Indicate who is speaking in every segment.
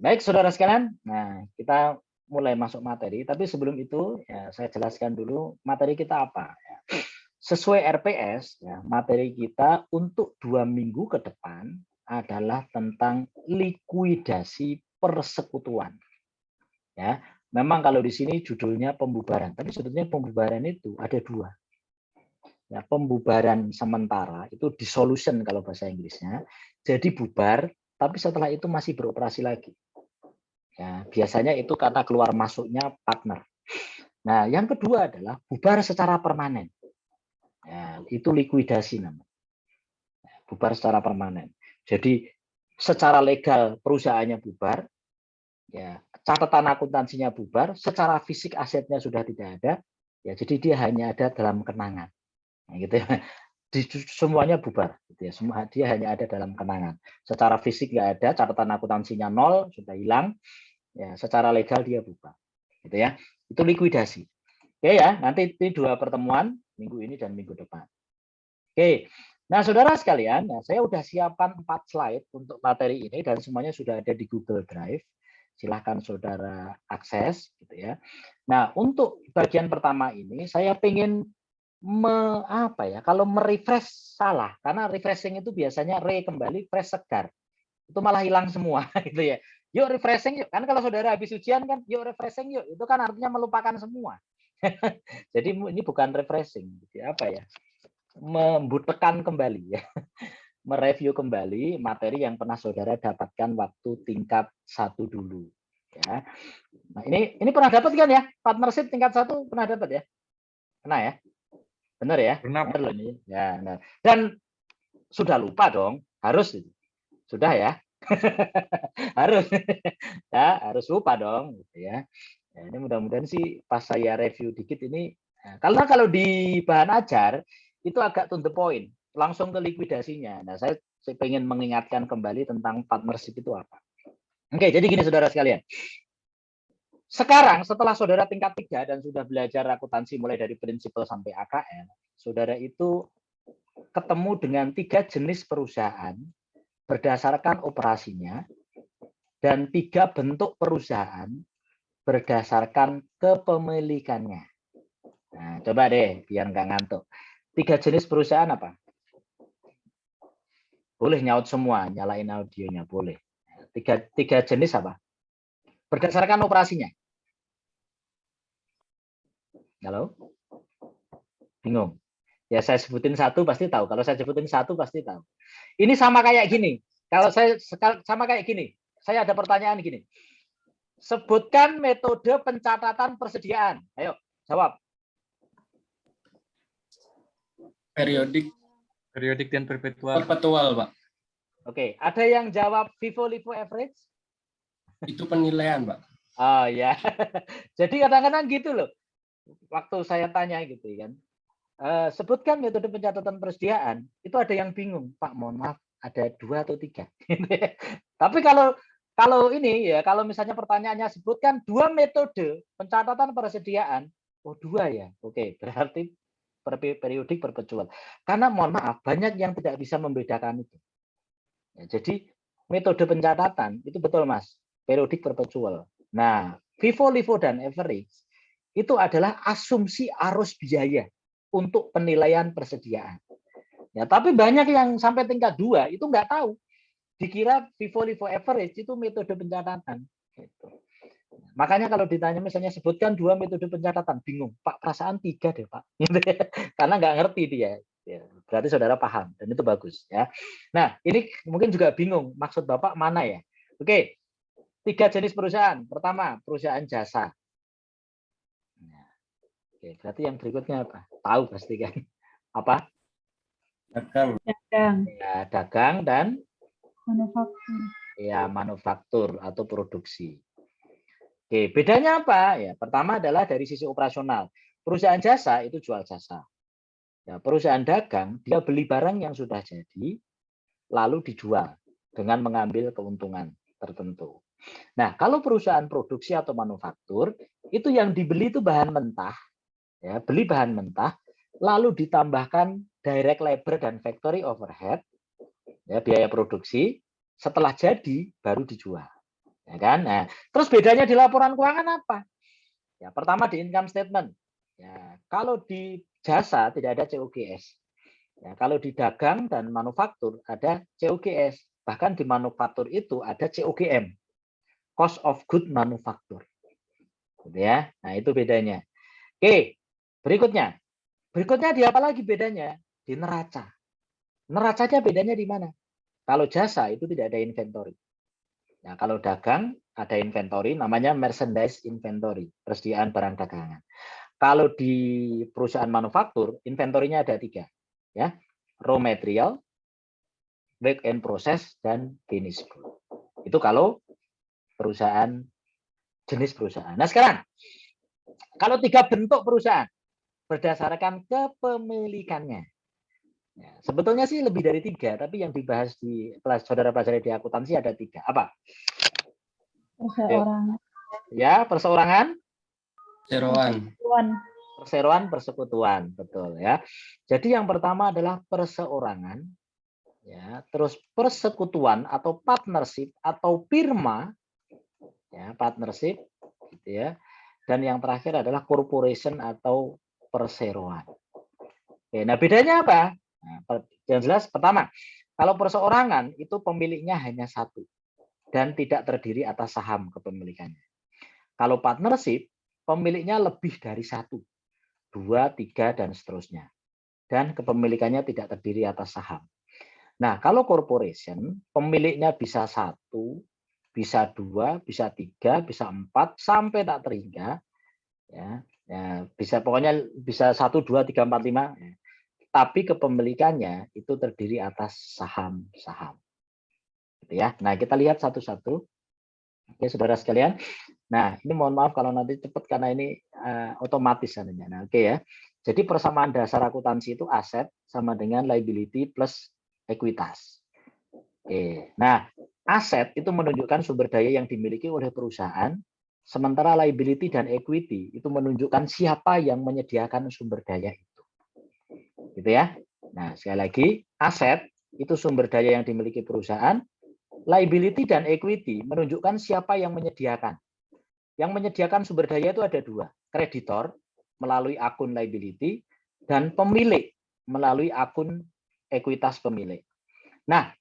Speaker 1: Baik, saudara sekalian. Nah, kita mulai masuk materi. Tapi sebelum itu, ya, saya jelaskan dulu materi kita apa. Ya. Sesuai RPS, ya, materi kita untuk 2 minggu ke depan adalah tentang likuidasi persekutuan. Ya, memang kalau di sini judulnya pembubaran, tapi sebetulnya pembubaran itu ada dua. Ya, pembubaran sementara itu dissolution kalau bahasa Inggrisnya. Jadi bubar, tapi setelah itu masih beroperasi lagi. Ya, biasanya itu karena keluar masuknya partner. Nah, yang kedua adalah bubar secara permanen. Ya, itu likuidasi namanya. Bubar secara permanen. Jadi secara legal perusahaannya bubar, ya, catatan akuntansinya bubar, secara fisik asetnya sudah tidak ada, ya, jadi dia hanya ada dalam kenangan. Nah, gitu ya. Semuanya bubar, gitu ya. Semua dia hanya ada dalam kenangan. Secara fisik nggak ada, catatan akuntansinya nol, sudah hilang. Ya, secara legal dia bubar, gitu ya. Itu likuidasi. Oke ya, nanti ini 2 pertemuan minggu ini dan minggu depan. Oke. Nah, saudara sekalian, ya, saya sudah siapkan 4 slide untuk materi ini dan semuanya sudah ada di Google Drive. Silahkan saudara akses, gitu ya. Nah, untuk bagian pertama ini saya ingin kalau merefresh salah, karena refreshing itu biasanya kembali fresh segar. Itu malah hilang semua gitu ya. Yuk refreshing yuk. Kan kalau saudara habis ujian kan yuk refreshing yuk. Itu kan artinya melupakan semua. Jadi ini bukan refreshing, gitu ya, apa ya? Membutekan kembali ya. Mereview kembali materi yang pernah saudara dapatkan waktu tingkat 1 dulu ya. Nah, ini pernah dapat kan ya? Partnership tingkat 1 pernah dapat ya? Pernah ya? Benar ya? Benar loh ini. Ya, benar. Dan sudah lupa dong, harus sudah ya. Harus ya, harus lupa dong gitu ya. Ya, ini mudah-mudahan sih pas saya review dikit ini, karena kalau di bahan ajar itu agak to the point, langsung ke likuidasinya. Nah, saya pengen mengingatkan kembali tentang partnership itu apa. Oke, jadi gini saudara sekalian. Sekarang setelah saudara tingkat 3 dan sudah belajar akuntansi mulai dari prinsipal sampai AKL, saudara itu ketemu dengan 3 jenis perusahaan berdasarkan operasinya dan 3 bentuk perusahaan berdasarkan kepemilikannya. Nah, coba deh biar nggak ngantuk. 3 jenis perusahaan apa? Boleh nyaut semua, nyalain audionya boleh. 3 jenis apa? Berdasarkan operasinya. Halo? Bingung? Ya saya sebutin satu pasti tahu. Kalau saya sebutin satu pasti tahu. Ini sama kayak gini. Kalau saya sama kayak gini. Saya ada pertanyaan gini. Sebutkan metode pencatatan persediaan. Ayo, jawab.
Speaker 2: Periodik dan perpetual.
Speaker 3: Perpetual, Pak.
Speaker 1: Oke, ada yang jawab FIFO-LIFO average?
Speaker 3: Itu penilaian, Pak.
Speaker 1: Oh ya. Jadi kadang-kadang gitu loh. Waktu saya tanya gitu kan. Sebutkan metode pencatatan persediaan, itu ada yang bingung, Pak, mohon maaf, ada 2 atau 3. Tapi kalau ini ya, kalau misalnya pertanyaannya sebutkan 2 metode pencatatan persediaan, oh 2 ya, oke, berarti periodik perpetual. Karena mohon maaf, banyak yang tidak bisa membedakan itu. Ya, jadi metode pencatatan itu betul Mas, periodik perpetual. Nah, FIFO, LIFO dan average itu adalah asumsi arus biaya untuk penilaian persediaan. Ya, tapi banyak yang sampai tingkat 2 itu nggak tahu. Dikira FIFO, LIFO average itu metode pencatatan. Gitu. Makanya kalau ditanya misalnya sebutkan 2 metode pencatatan, bingung. Pak, perasaan 3 deh Pak. Karena nggak ngerti dia. Ya, berarti saudara paham dan itu bagus ya. Nah, ini mungkin juga bingung maksud Bapak mana ya. Oke, 3 jenis perusahaan. Pertama, perusahaan jasa. Oke, berarti yang berikutnya apa? Tahu pasti kan? Apa?
Speaker 3: Dagang.
Speaker 1: Ya, dagang dan
Speaker 4: Manufaktur.
Speaker 1: ya manufaktur atau produksi. Oke, bedanya apa? Ya, pertama adalah dari sisi operasional. Perusahaan jasa itu jual jasa. Ya, perusahaan dagang dia beli barang yang sudah jadi lalu dijual dengan mengambil keuntungan tertentu. Nah, kalau perusahaan produksi atau manufaktur itu yang dibeli itu bahan mentah. Ya, beli bahan mentah, lalu ditambahkan direct labor dan factory overhead, ya, biaya produksi, setelah jadi baru dijual. Ya kan? Nah, terus bedanya di laporan keuangan apa? Ya, pertama di income statement. Ya, kalau di jasa tidak ada COGS. Ya, kalau di dagang dan manufaktur ada COGS. Bahkan di manufaktur itu ada COGM, cost of good manufacture. Gitu ya. Nah, itu bedanya. Oke, berikutnya. Berikutnya di apa lagi bedanya? Di neraca. Neracanya bedanya di mana? Kalau jasa itu tidak ada inventory. Nah, kalau dagang ada inventory, namanya merchandise inventory, persediaan barang dagangan. Kalau di perusahaan manufaktur, inventorinya ada 3. Ya, raw material, work in process, dan finished good. Itu kalau perusahaan, jenis perusahaan. Nah, sekarang, kalau 3 bentuk perusahaan, berdasarkan kepemilikannya. Ya, sebetulnya sih lebih dari 3, tapi yang dibahas di kelas saudara pelajari di akuntansi ada 3. Apa?
Speaker 2: Perseorangan.
Speaker 1: Ya, perseorangan,
Speaker 3: Seroan.
Speaker 1: perseroan, persekutuan, betul ya. Jadi yang pertama adalah perseorangan, ya, terus persekutuan atau partnership atau firma, ya, partnership, gitu ya. Dan yang terakhir adalah corporation atau perseroan. Oke, nah bedanya apa? Nah, yang jelas pertama, kalau perseorangan itu pemiliknya hanya 1 dan tidak terdiri atas saham kepemilikannya. Kalau partnership, pemiliknya lebih dari 1, 2, 3, dan seterusnya. Dan kepemilikannya tidak terdiri atas saham. Nah, kalau corporation, pemiliknya bisa 1, bisa 2, bisa 3, bisa 4, sampai tak terhingga. Ya, bisa pokoknya bisa 1, 2, 3, 4, 5. Ya. Tapi kepemilikannya itu terdiri atas saham-saham. Gitu ya. Nah, kita lihat satu-satu. Oke, saudara sekalian. Nah, ini mohon maaf kalau nanti cepat karena ini otomatis sebenarnya. Nah, oke ya. Jadi persamaan dasar akuntansi itu aset sama dengan liability plus ekuitas. Oke. Nah, aset itu menunjukkan sumber daya yang dimiliki oleh perusahaan, sementara liability dan equity itu menunjukkan siapa yang menyediakan sumber daya itu. Gitu ya. Nah, sekali lagi, aset itu sumber daya yang dimiliki perusahaan, liability dan equity menunjukkan siapa yang menyediakan. Yang menyediakan sumber daya itu ada 2, kreditor melalui akun liability dan pemilik melalui akun ekuitas pemilik. Nah,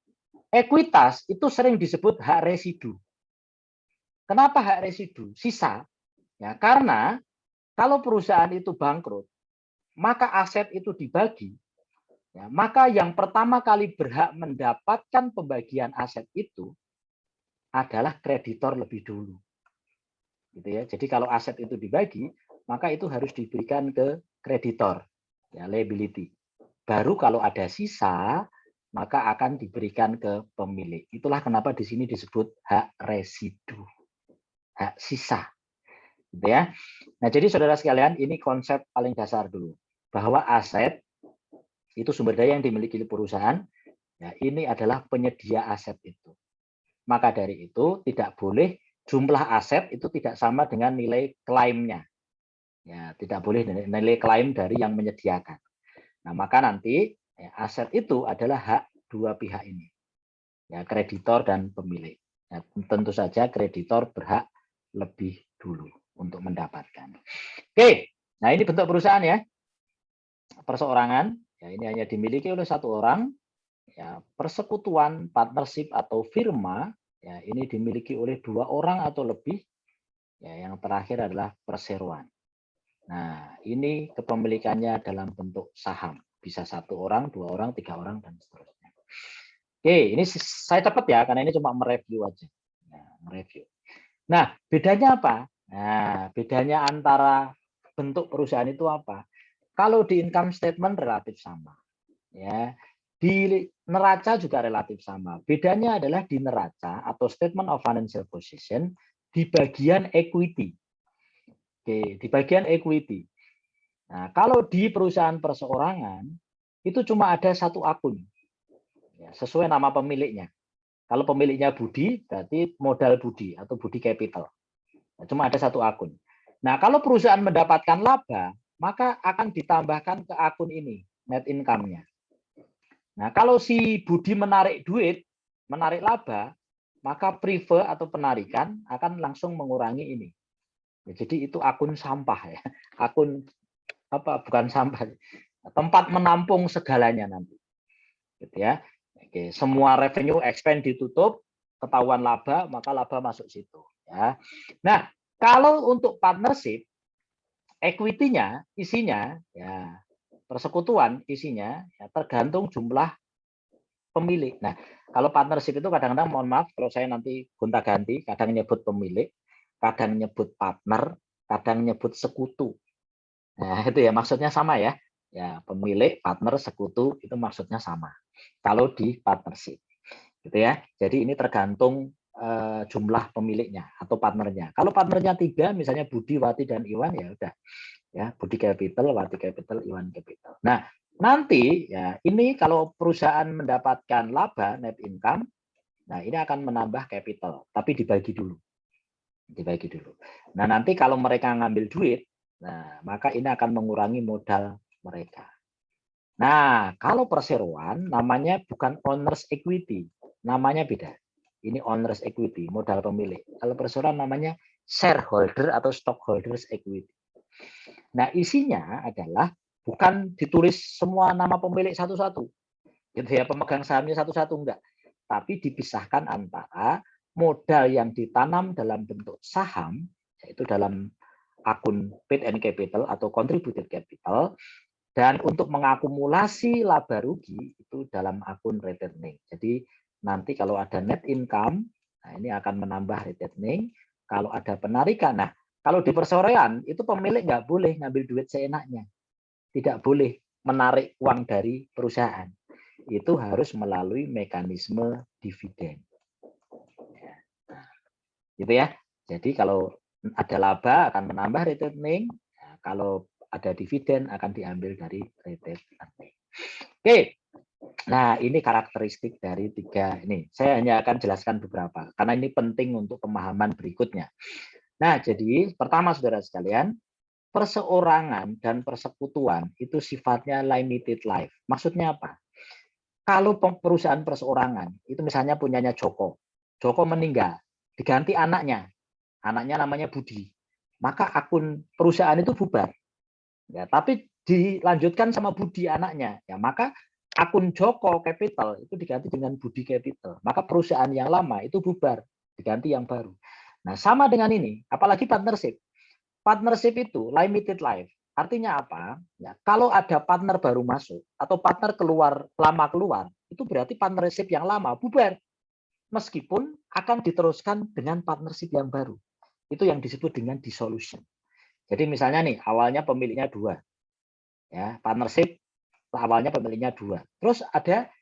Speaker 1: ekuitas itu sering disebut hak residu. Kenapa hak residu? Sisa. Ya, karena kalau perusahaan itu bangkrut, maka aset itu dibagi. Ya, maka yang pertama kali berhak mendapatkan pembagian aset itu adalah kreditor lebih dulu. Gitu ya. Jadi kalau aset itu dibagi, maka itu harus diberikan ke kreditor, ya, liability. Baru kalau ada sisa, maka akan diberikan ke pemilik. Itulah kenapa di sini disebut hak residu, hak sisa. Gitu ya. Nah, jadi saudara sekalian, ini konsep paling dasar dulu, bahwa aset itu sumber daya yang dimiliki perusahaan, ya, ini adalah penyedia aset itu. Maka dari itu tidak boleh jumlah aset itu tidak sama dengan nilai klaimnya. Ya, tidak boleh nilai klaim dari yang menyediakan. Nah, maka nanti ya, aset itu adalah hak 2 pihak ini. Ya, kreditor dan pemilik. Ya, tentu saja kreditor berhak lebih dulu untuk mendapatkan. Oke, nah ini bentuk perusahaan ya. Perseorangan, ya ini hanya dimiliki oleh 1 orang. Ya, persekutuan, partnership atau firma, ya ini dimiliki oleh 2 orang atau lebih. Ya, yang terakhir adalah perseroan. Nah, ini kepemilikannya dalam bentuk saham. Bisa 1 orang, 2 orang, 3 orang, dan seterusnya. Oke, ini saya cepat ya, karena ini cuma mereview aja. Nah, mereview. Nah, bedanya apa? Nah, bedanya antara bentuk perusahaan itu apa? Kalau di income statement relatif sama. Ya, di neraca juga relatif sama. Bedanya adalah di neraca atau statement of financial position di bagian equity. Oke, di bagian equity. Nah, kalau di perusahaan perseorangan itu cuma ada 1 akun, ya, sesuai nama pemiliknya. Kalau pemiliknya Budi, berarti modal Budi atau Budi Capital. Nah, cuma ada 1 akun. Nah, kalau perusahaan mendapatkan laba, maka akan ditambahkan ke akun ini, net income-nya. Nah, kalau si Budi menarik duit, menarik laba, maka prive atau penarikan akan langsung mengurangi ini. Ya, jadi itu akun sampah ya, akun apa bukan sampah, tempat menampung segalanya nanti, gitu ya. Oke, semua revenue expense ditutup, ketahuan laba, maka laba masuk situ. Ya. Nah, kalau untuk partnership, equity-nya isinya ya persekutuan isinya ya, tergantung jumlah pemilik. Nah, kalau partnership itu kadang-kadang mohon maaf kalau saya nanti gonta-ganti, kadang nyebut pemilik, kadang nyebut partner, kadang nyebut sekutu. Nah, itu ya maksudnya sama ya. Ya, pemilik, partner, sekutu itu maksudnya sama. Kalau di partnership. Gitu ya. Jadi ini tergantung jumlah pemiliknya atau partnernya. Kalau partnernya 3, misalnya Budi, Wati, dan Iwan, ya udah. Ya, Budi Capital, Wati Capital, Iwan Capital. Nah, nanti ya ini kalau perusahaan mendapatkan laba net income, nah ini akan menambah capital, tapi dibagi dulu. Dibagi dulu. Nah, nanti kalau mereka ngambil duit, nah maka ini akan mengurangi modal mereka. Nah, kalau perseroan namanya bukan owners equity, namanya beda. Ini owners equity, modal pemilik. Kalau perseroan namanya shareholder atau stockholders equity. Nah, isinya adalah bukan ditulis semua nama pemilik satu-satu. Gitu ya, pemegang sahamnya satu-satu enggak. Tapi dipisahkan antara modal yang ditanam dalam bentuk saham, yaitu dalam akun paid and capital atau contributed capital, dan untuk mengakumulasi laba rugi itu dalam akun returning. Jadi nanti kalau ada net income, nah ini akan menambah returning. Kalau ada penarikan, nah kalau di persorean itu pemilik nggak boleh ngambil duit seenaknya, tidak boleh menarik uang dari perusahaan. Itu harus melalui mekanisme dividen. Gitu ya. Jadi kalau ada laba akan menambah returning, nah, kalau ada dividen akan diambil dari returning. Oke. Nah, ini karakteristik dari 3 ini. Saya hanya akan jelaskan beberapa karena ini penting untuk pemahaman berikutnya. Nah, jadi pertama saudara sekalian, perseorangan dan persekutuan itu sifatnya limited life. Maksudnya apa? Kalau perusahaan perseorangan, itu misalnya punyanya Joko. Joko meninggal, diganti anaknya. Anaknya namanya Budi. Maka akun perusahaan itu bubar. Ya, tapi dilanjutkan sama Budi anaknya. Ya, maka akun Joko Capital itu diganti dengan Budi Capital. Maka perusahaan yang lama itu bubar, diganti yang baru. Nah, sama dengan ini, apalagi partnership. Partnership itu limited life. Artinya apa? Ya, kalau ada partner baru masuk atau partner lama keluar, itu berarti partnership yang lama bubar. Meskipun akan diteruskan dengan partnership yang baru. Itu yang disebut dengan dissolution. Jadi misalnya nih, awalnya pemiliknya 2. Ya, partnership awalnya pemiliknya 2. Terus ada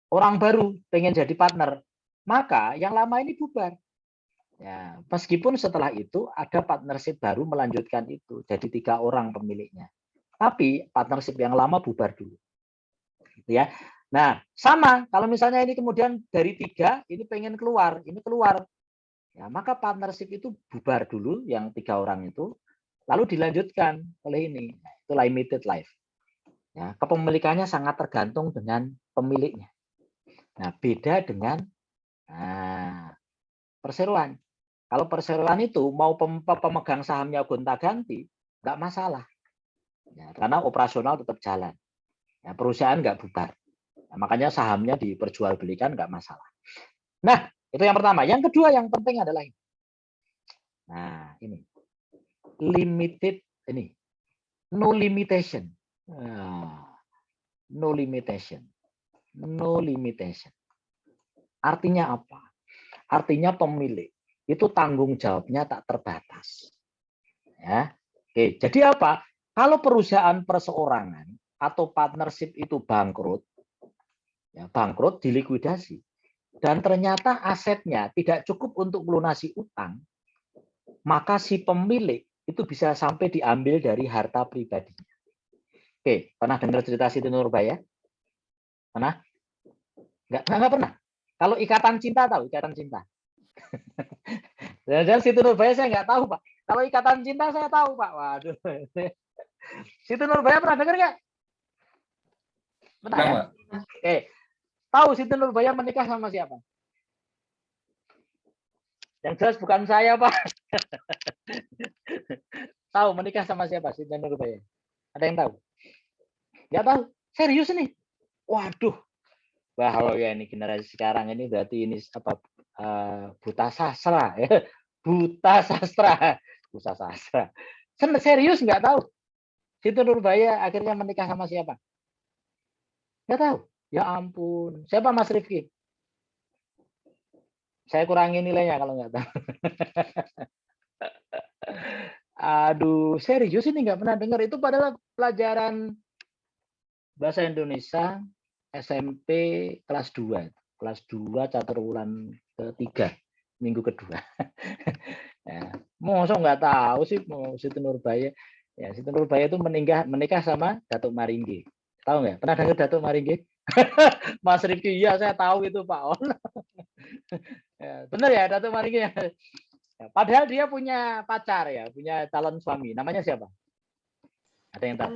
Speaker 1: orang baru pengen jadi partner. Maka yang lama ini bubar. Ya, meskipun setelah itu ada partnership baru melanjutkan itu, jadi 3 orang pemiliknya. Tapi partnership yang lama bubar dulu. Gitu ya. Nah, sama kalau misalnya ini kemudian dari 3 ini pengen keluar, ini keluar. Ya, maka partnership itu bubar dulu yang 3 orang itu, lalu dilanjutkan oleh ini. Nah, itu limited life. Ya, kepemilikannya sangat tergantung dengan pemiliknya. Nah, beda dengan perseroan. Kalau perseroan itu mau pemegang sahamnya gonta-ganti, nggak masalah. Ya, karena operasional tetap jalan. Ya, perusahaan nggak bubar. Ya, makanya sahamnya diperjualbelikan nggak masalah. Nah, itu yang pertama. Yang kedua yang penting adalah ini. Nah, ini. Limited, ini. No limitation. No limitation. No limitation. Artinya apa? Artinya pemilik itu tanggung jawabnya tak terbatas. Ya. Oke, jadi apa? Kalau perusahaan perseorangan atau partnership itu bangkrut, ya bangkrut dilikuidasi, dan ternyata asetnya tidak cukup untuk melunasi utang, maka si pemilik itu bisa sampai diambil dari harta pribadinya. Oke, pernah dengar cerita Siti Nurbaya? Pernah? Enggak pernah. Kalau ikatan cinta tahu ikatan cinta? Dan Siti Nurbaya saya nggak tahu, Pak. Kalau ikatan cinta saya tahu, Pak. Waduh. Siti Nurbaya pernah dengar nggak? Pernah ya? Oke. Tahu Siti Nurbaya menikah sama siapa? Yang jelas bukan saya, Pak. Tahu menikah sama siapa Siti Nurbaya? Ada yang tahu? Nggak tahu. Serius nih. Waduh. Bahaya ini generasi sekarang ini berarti ini apa buta sastra ya. Buta sastra. Buta sastra. Serius nggak tahu. Siti Nurbaya akhirnya menikah sama siapa? Nggak tahu. Ya ampun. Siapa Mas Rifki? Saya kurangi nilainya kalau nggak tahu. Aduh, serius ini nggak pernah dengar. Itu padahal pelajaran bahasa Indonesia SMP kelas 2. Kelas 2 catur bulan ketiga, minggu kedua. Ya, mosok nggak tahu sih Siti Nurbaya. Ya, Siti Nurbaya itu menikah sama Datuk Maringgi. Tahu nggak? Pernah dengar Datuk Maringgi? Mas Rifki, iya saya tahu itu Pak On. Ya, benar ya Datuk Maringgi. Ya, padahal dia punya pacar ya, punya calon suami. Namanya siapa? Ada yang tahu?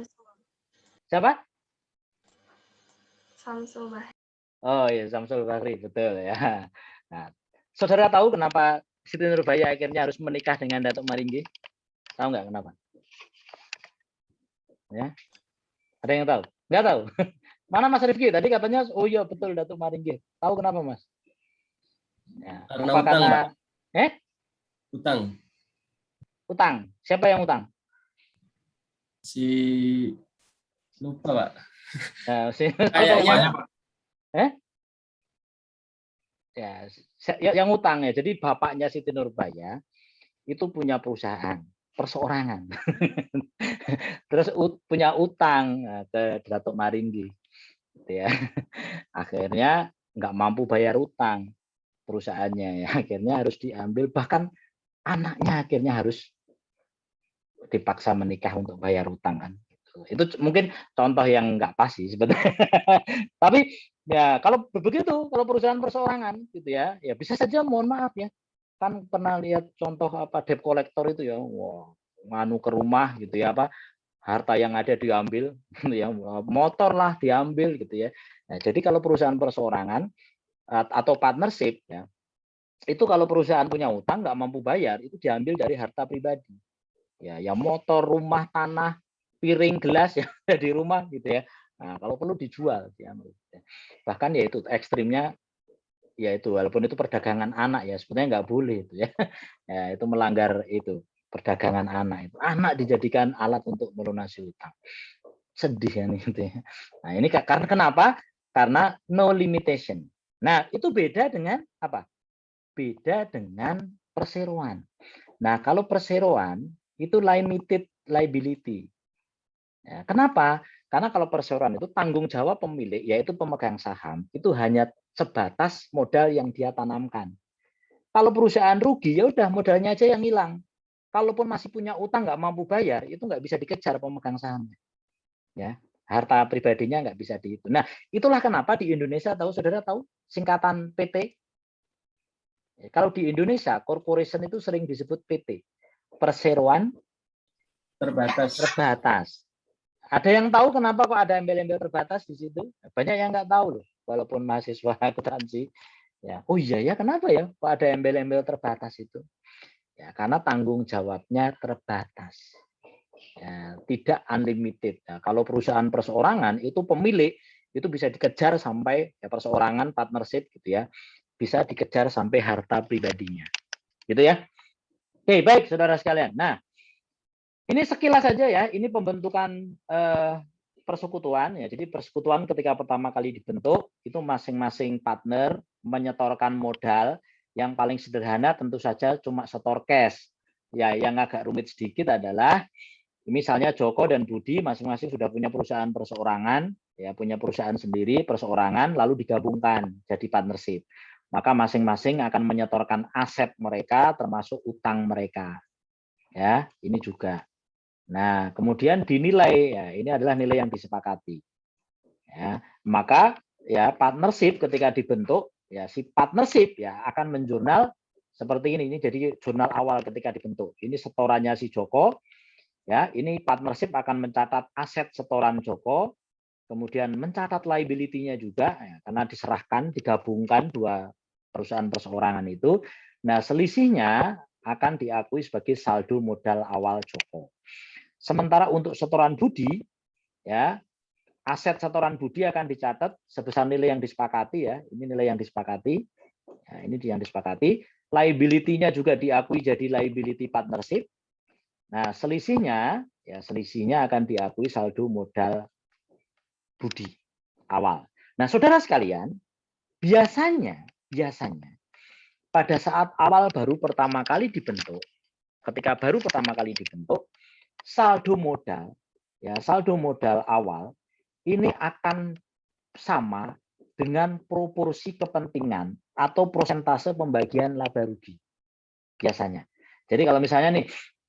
Speaker 1: Siapa?
Speaker 2: Samsul Bahri.
Speaker 1: Oh iya, Samsul Bahri, betul ya. Nah, saudara tahu kenapa Siti Nurbaya akhirnya harus menikah dengan Datuk Maringgi? Tahu nggak kenapa? Ya, ada yang tahu? Nggak tahu. Mana Mas Rifki? Tadi katanya, oh iya betul Datuk Maringgi. Tahu kenapa Mas? Ya,
Speaker 3: Karena
Speaker 1: apa
Speaker 3: utang,
Speaker 1: karena
Speaker 3: Pak. Utang.
Speaker 1: utang? Siapa yang utang?
Speaker 3: Si lupa, Pak.
Speaker 1: Nah,
Speaker 3: Kayaknya, Pak.
Speaker 1: Ya, yang utang ya. Jadi bapaknya Siti Nurbaya itu punya perusahaan perseorangan. Terus punya utang ke Datuk Maringgi. Gitu ya. Akhirnya nggak mampu bayar utang perusahaannya ya. Akhirnya harus diambil, bahkan anaknya akhirnya harus dipaksa menikah untuk bayar utang kan. Itu mungkin contoh yang nggak pas sih sebetulnya. Tapi ya kalau begitu, kalau perusahaan perseorangan gitu ya, ya bisa saja mohon maaf ya. Kan pernah lihat contoh apa debt collector itu ya, wah, nganu ke rumah gitu ya, apa harta yang ada diambil, ya motor lah diambil gitu ya. Nah, jadi kalau perusahaan perseorangan atau partnership ya, itu kalau perusahaan punya utang nggak mampu bayar, itu diambil dari harta pribadi. Ya motor, rumah, tanah, piring, gelas ya di rumah gitu ya. Nah, kalau perlu dijual diambil. Bahkan ya itu ekstrimnya ya itu, walaupun itu perdagangan anak ya sebenarnya nggak boleh itu ya. Ya itu melanggar itu perdagangan anak itu. Anak dijadikan alat untuk melunasi utang. Sedih ya nih gitu ya. Nah, ini karena kenapa? Karena no limitation. Nah, itu beda dengan apa? Beda dengan perseroan. Nah, kalau perseroan itu limited liability. Ya, kenapa? Karena kalau perseroan itu tanggung jawab pemilik, yaitu pemegang saham, itu hanya sebatas modal yang dia tanamkan. Kalau perusahaan rugi, ya udah modalnya aja yang hilang. Kalaupun masih punya utang nggak mampu bayar, itu nggak bisa dikejar pemegang sahamnya. Ya, harta pribadinya nggak bisa dihitung. Nah, itulah kenapa di Indonesia saudara tahu singkatan PT. Kalau di Indonesia, corporation itu sering disebut PT, perseroan terbatas. Ada yang tahu kenapa kok ada embel-embel terbatas di situ? Banyak yang nggak tahu loh, walaupun mahasiswa akuntansi. Ya, oh iya ya, kenapa ya kok ada embel-embel terbatas itu? Ya, karena tanggung jawabnya terbatas. Ya, tidak unlimited. Nah, kalau perusahaan perseorangan itu pemilik itu bisa dikejar sampai ya, perseorangan partnership gitu ya, bisa dikejar sampai harta pribadinya, gitu ya. Oke, baik saudara sekalian. Nah, ini sekilas saja ya. Ini pembentukan persekutuan ya. Jadi persekutuan ketika pertama kali dibentuk itu masing-masing partner menyetorkan modal. Yang paling sederhana tentu saja cuma setor cash. Ya, yang agak rumit sedikit adalah misalnya Joko dan Budi masing-masing sudah punya perusahaan perseorangan, ya punya perusahaan sendiri perseorangan, lalu digabungkan jadi partnership. Maka masing-masing akan menyetorkan aset mereka, termasuk utang mereka. Ya, ini juga. Nah, kemudian dinilai, ya ini adalah nilai yang disepakati. Ya, maka ya partnership ketika dibentuk, ya si partnership ya akan menjurnal seperti ini. Ini jadi jurnal awal ketika dibentuk. Ini setorannya si Joko. Ya, ini partnership akan mencatat aset setoran Joko, kemudian mencatat liability-nya juga, ya, karena diserahkan, digabungkan dua perusahaan perseorangan itu. Nah, selisihnya akan diakui sebagai saldo modal awal Joko. Sementara untuk setoran budi, ya, aset setoran budi akan dicatat sebesar nilai yang disepakati, ya. Ini nilai yang disepakati. Nah, ini yang disepakati. Liability-nya juga diakui jadi liability partnership. Nah, selisihnya, ya, selisihnya akan diakui saldo modal budi awal. Nah, saudara sekalian, biasanya pada saat awal baru pertama kali dibentuk, ketika baru pertama kali dibentuk, saldo modal, ya, saldo modal awal ini akan sama dengan proporsi kepentingan atau persentase pembagian laba rugi biasanya. Jadi kalau misalnya nih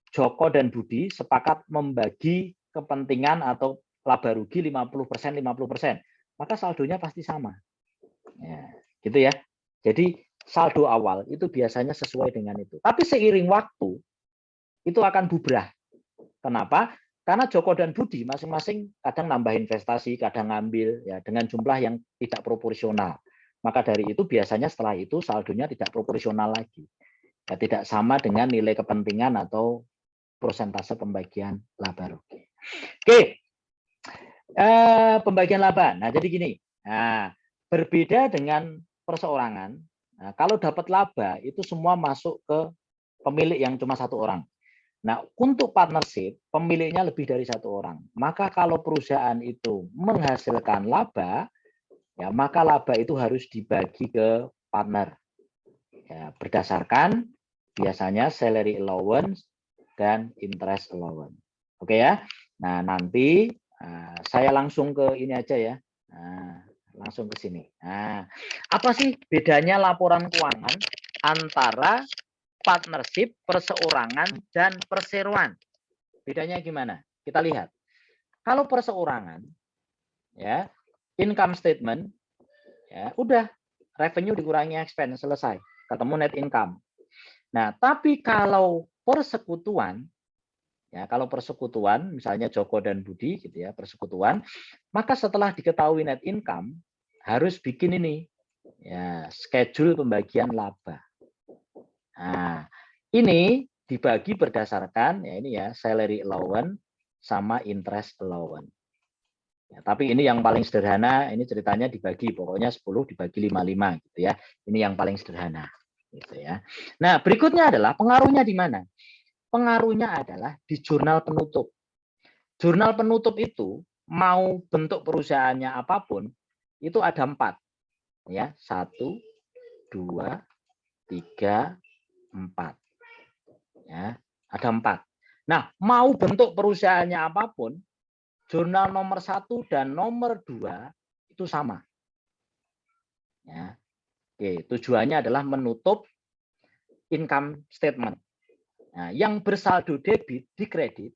Speaker 1: Joko dan Budi sepakat membagi kepentingan atau laba rugi 50%, 50%, maka saldonya pasti sama. Ya, gitu ya. Jadi saldo awal itu biasanya sesuai dengan itu. Tapi seiring waktu itu akan bubrah. Kenapa? Karena Joko dan Budi masing-masing kadang nambah investasi, kadang ngambil, ya, dengan jumlah yang tidak proporsional. Maka dari itu biasanya setelah itu saldonya tidak proporsional lagi. Ya, tidak sama dengan nilai kepentingan atau persentase pembagian laba rugi. Oke, pembagian laba. Nah, jadi gini. Nah, berbeda dengan perseorangan. Nah, kalau dapat laba itu semua masuk ke pemilik yang cuma satu orang. Nah, untuk partnership, pemiliknya lebih dari satu orang. Maka kalau perusahaan itu menghasilkan laba, ya, maka laba itu harus dibagi ke partner. Ya, berdasarkan biasanya salary allowance dan interest allowance. Oke ya. Nah, nanti saya langsung ke ini aja ya. Nah, langsung ke sini. Nah, apa sih bedanya laporan keuangan antara partnership, perseorangan, dan perseroan? Bedanya gimana? Kita lihat. Kalau perseorangan, ya, income statement, ya, udah revenue dikurangi expense, selesai, ketemu net income. Nah, tapi kalau persekutuan, ya, kalau persekutuan, misalnya Joko dan Budi, gitu ya, persekutuan, maka setelah diketahui net income harus bikin ini, ya, schedule pembagian laba. Nah, ini dibagi berdasarkan, ya, ini ya, salary allowance sama interest allowance. Ya, tapi ini yang paling sederhana, ini ceritanya dibagi, pokoknya 10 dibagi 55 gitu ya. Ini yang paling sederhana gitu ya. Nah, berikutnya adalah pengaruhnya di mana? Pengaruhnya adalah di jurnal penutup. Jurnal penutup itu mau bentuk perusahaannya apapun, itu ada 4. Ya, 1, 2, 3, 4. Ya, ada 4. Nah, mau bentuk perusahaannya apapun, jurnal nomor 1 dan nomor 2 itu sama. Ya. Oke, tujuannya adalah menutup income statement. Nah, yang bersaldo debit di kredit,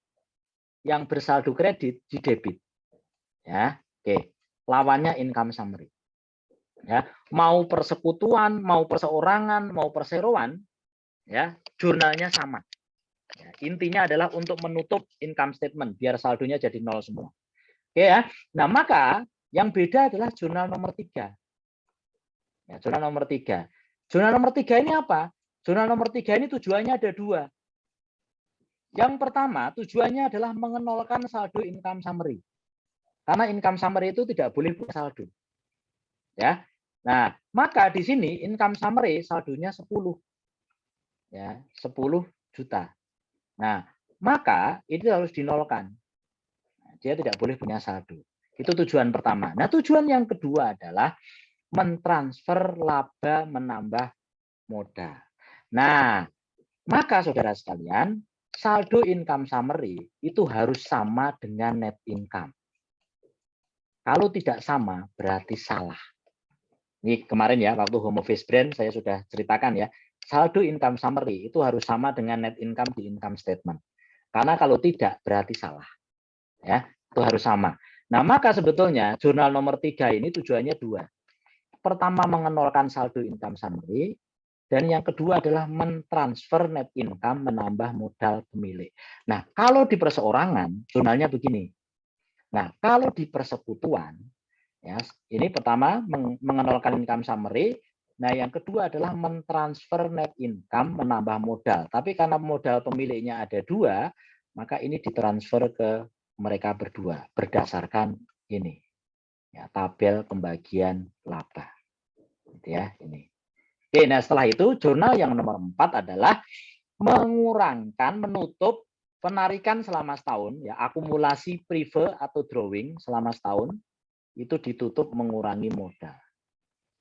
Speaker 1: yang bersaldo kredit di debit. Ya, oke. Lawannya income summary. Ya, mau persekutuan, mau perseorangan, mau perseroan, ya, jurnalnya sama. Ya, intinya adalah untuk menutup income statement biar saldonya jadi 0 semua. Oke ya. Nah, maka yang beda adalah jurnal nomor 3. Ya, jurnal nomor 3. Jurnal nomor 3 ini apa? Jurnal nomor 3 ini tujuannya ada 2. Yang pertama, tujuannya adalah mengenolkan saldo income summary. Karena income summary itu tidak boleh punya saldo. Ya. Nah, maka di sini income summary saldonya 10. Ya, 10 juta. Nah, maka itu harus dinolkan. Dia tidak boleh punya saldo. Itu tujuan pertama. Nah, tujuan yang kedua adalah mentransfer laba menambah modal. Nah, maka saudara sekalian, saldo income summary itu harus sama dengan net income. Kalau tidak sama, berarti salah. Ini kemarin ya, waktu Home Office Brand saya sudah ceritakan ya, saldo income summary itu harus sama dengan net income di income statement. Karena kalau tidak, berarti salah. Ya, itu harus sama. Nah, maka sebetulnya jurnal nomor 3 ini tujuannya 2. Pertama, mengenolkan saldo income summary, dan yang kedua adalah mentransfer net income menambah modal pemilik. Nah, kalau di perseorangan, jurnalnya begini. Nah, kalau di persekutuan, ya, ini pertama mengenolkan income summary, Nah, yang kedua adalah mentransfer net income, menambah modal. Tapi karena modal pemiliknya ada 2, maka ini ditransfer ke mereka berdua berdasarkan ini. Ya, tabel pembagian laba. Gitu ya, ini. Oke, nah setelah itu jurnal yang nomor 4 adalah mengurangkan, menutup penarikan selama setahun, ya akumulasi prive atau drawing selama setahun itu ditutup mengurangi modal.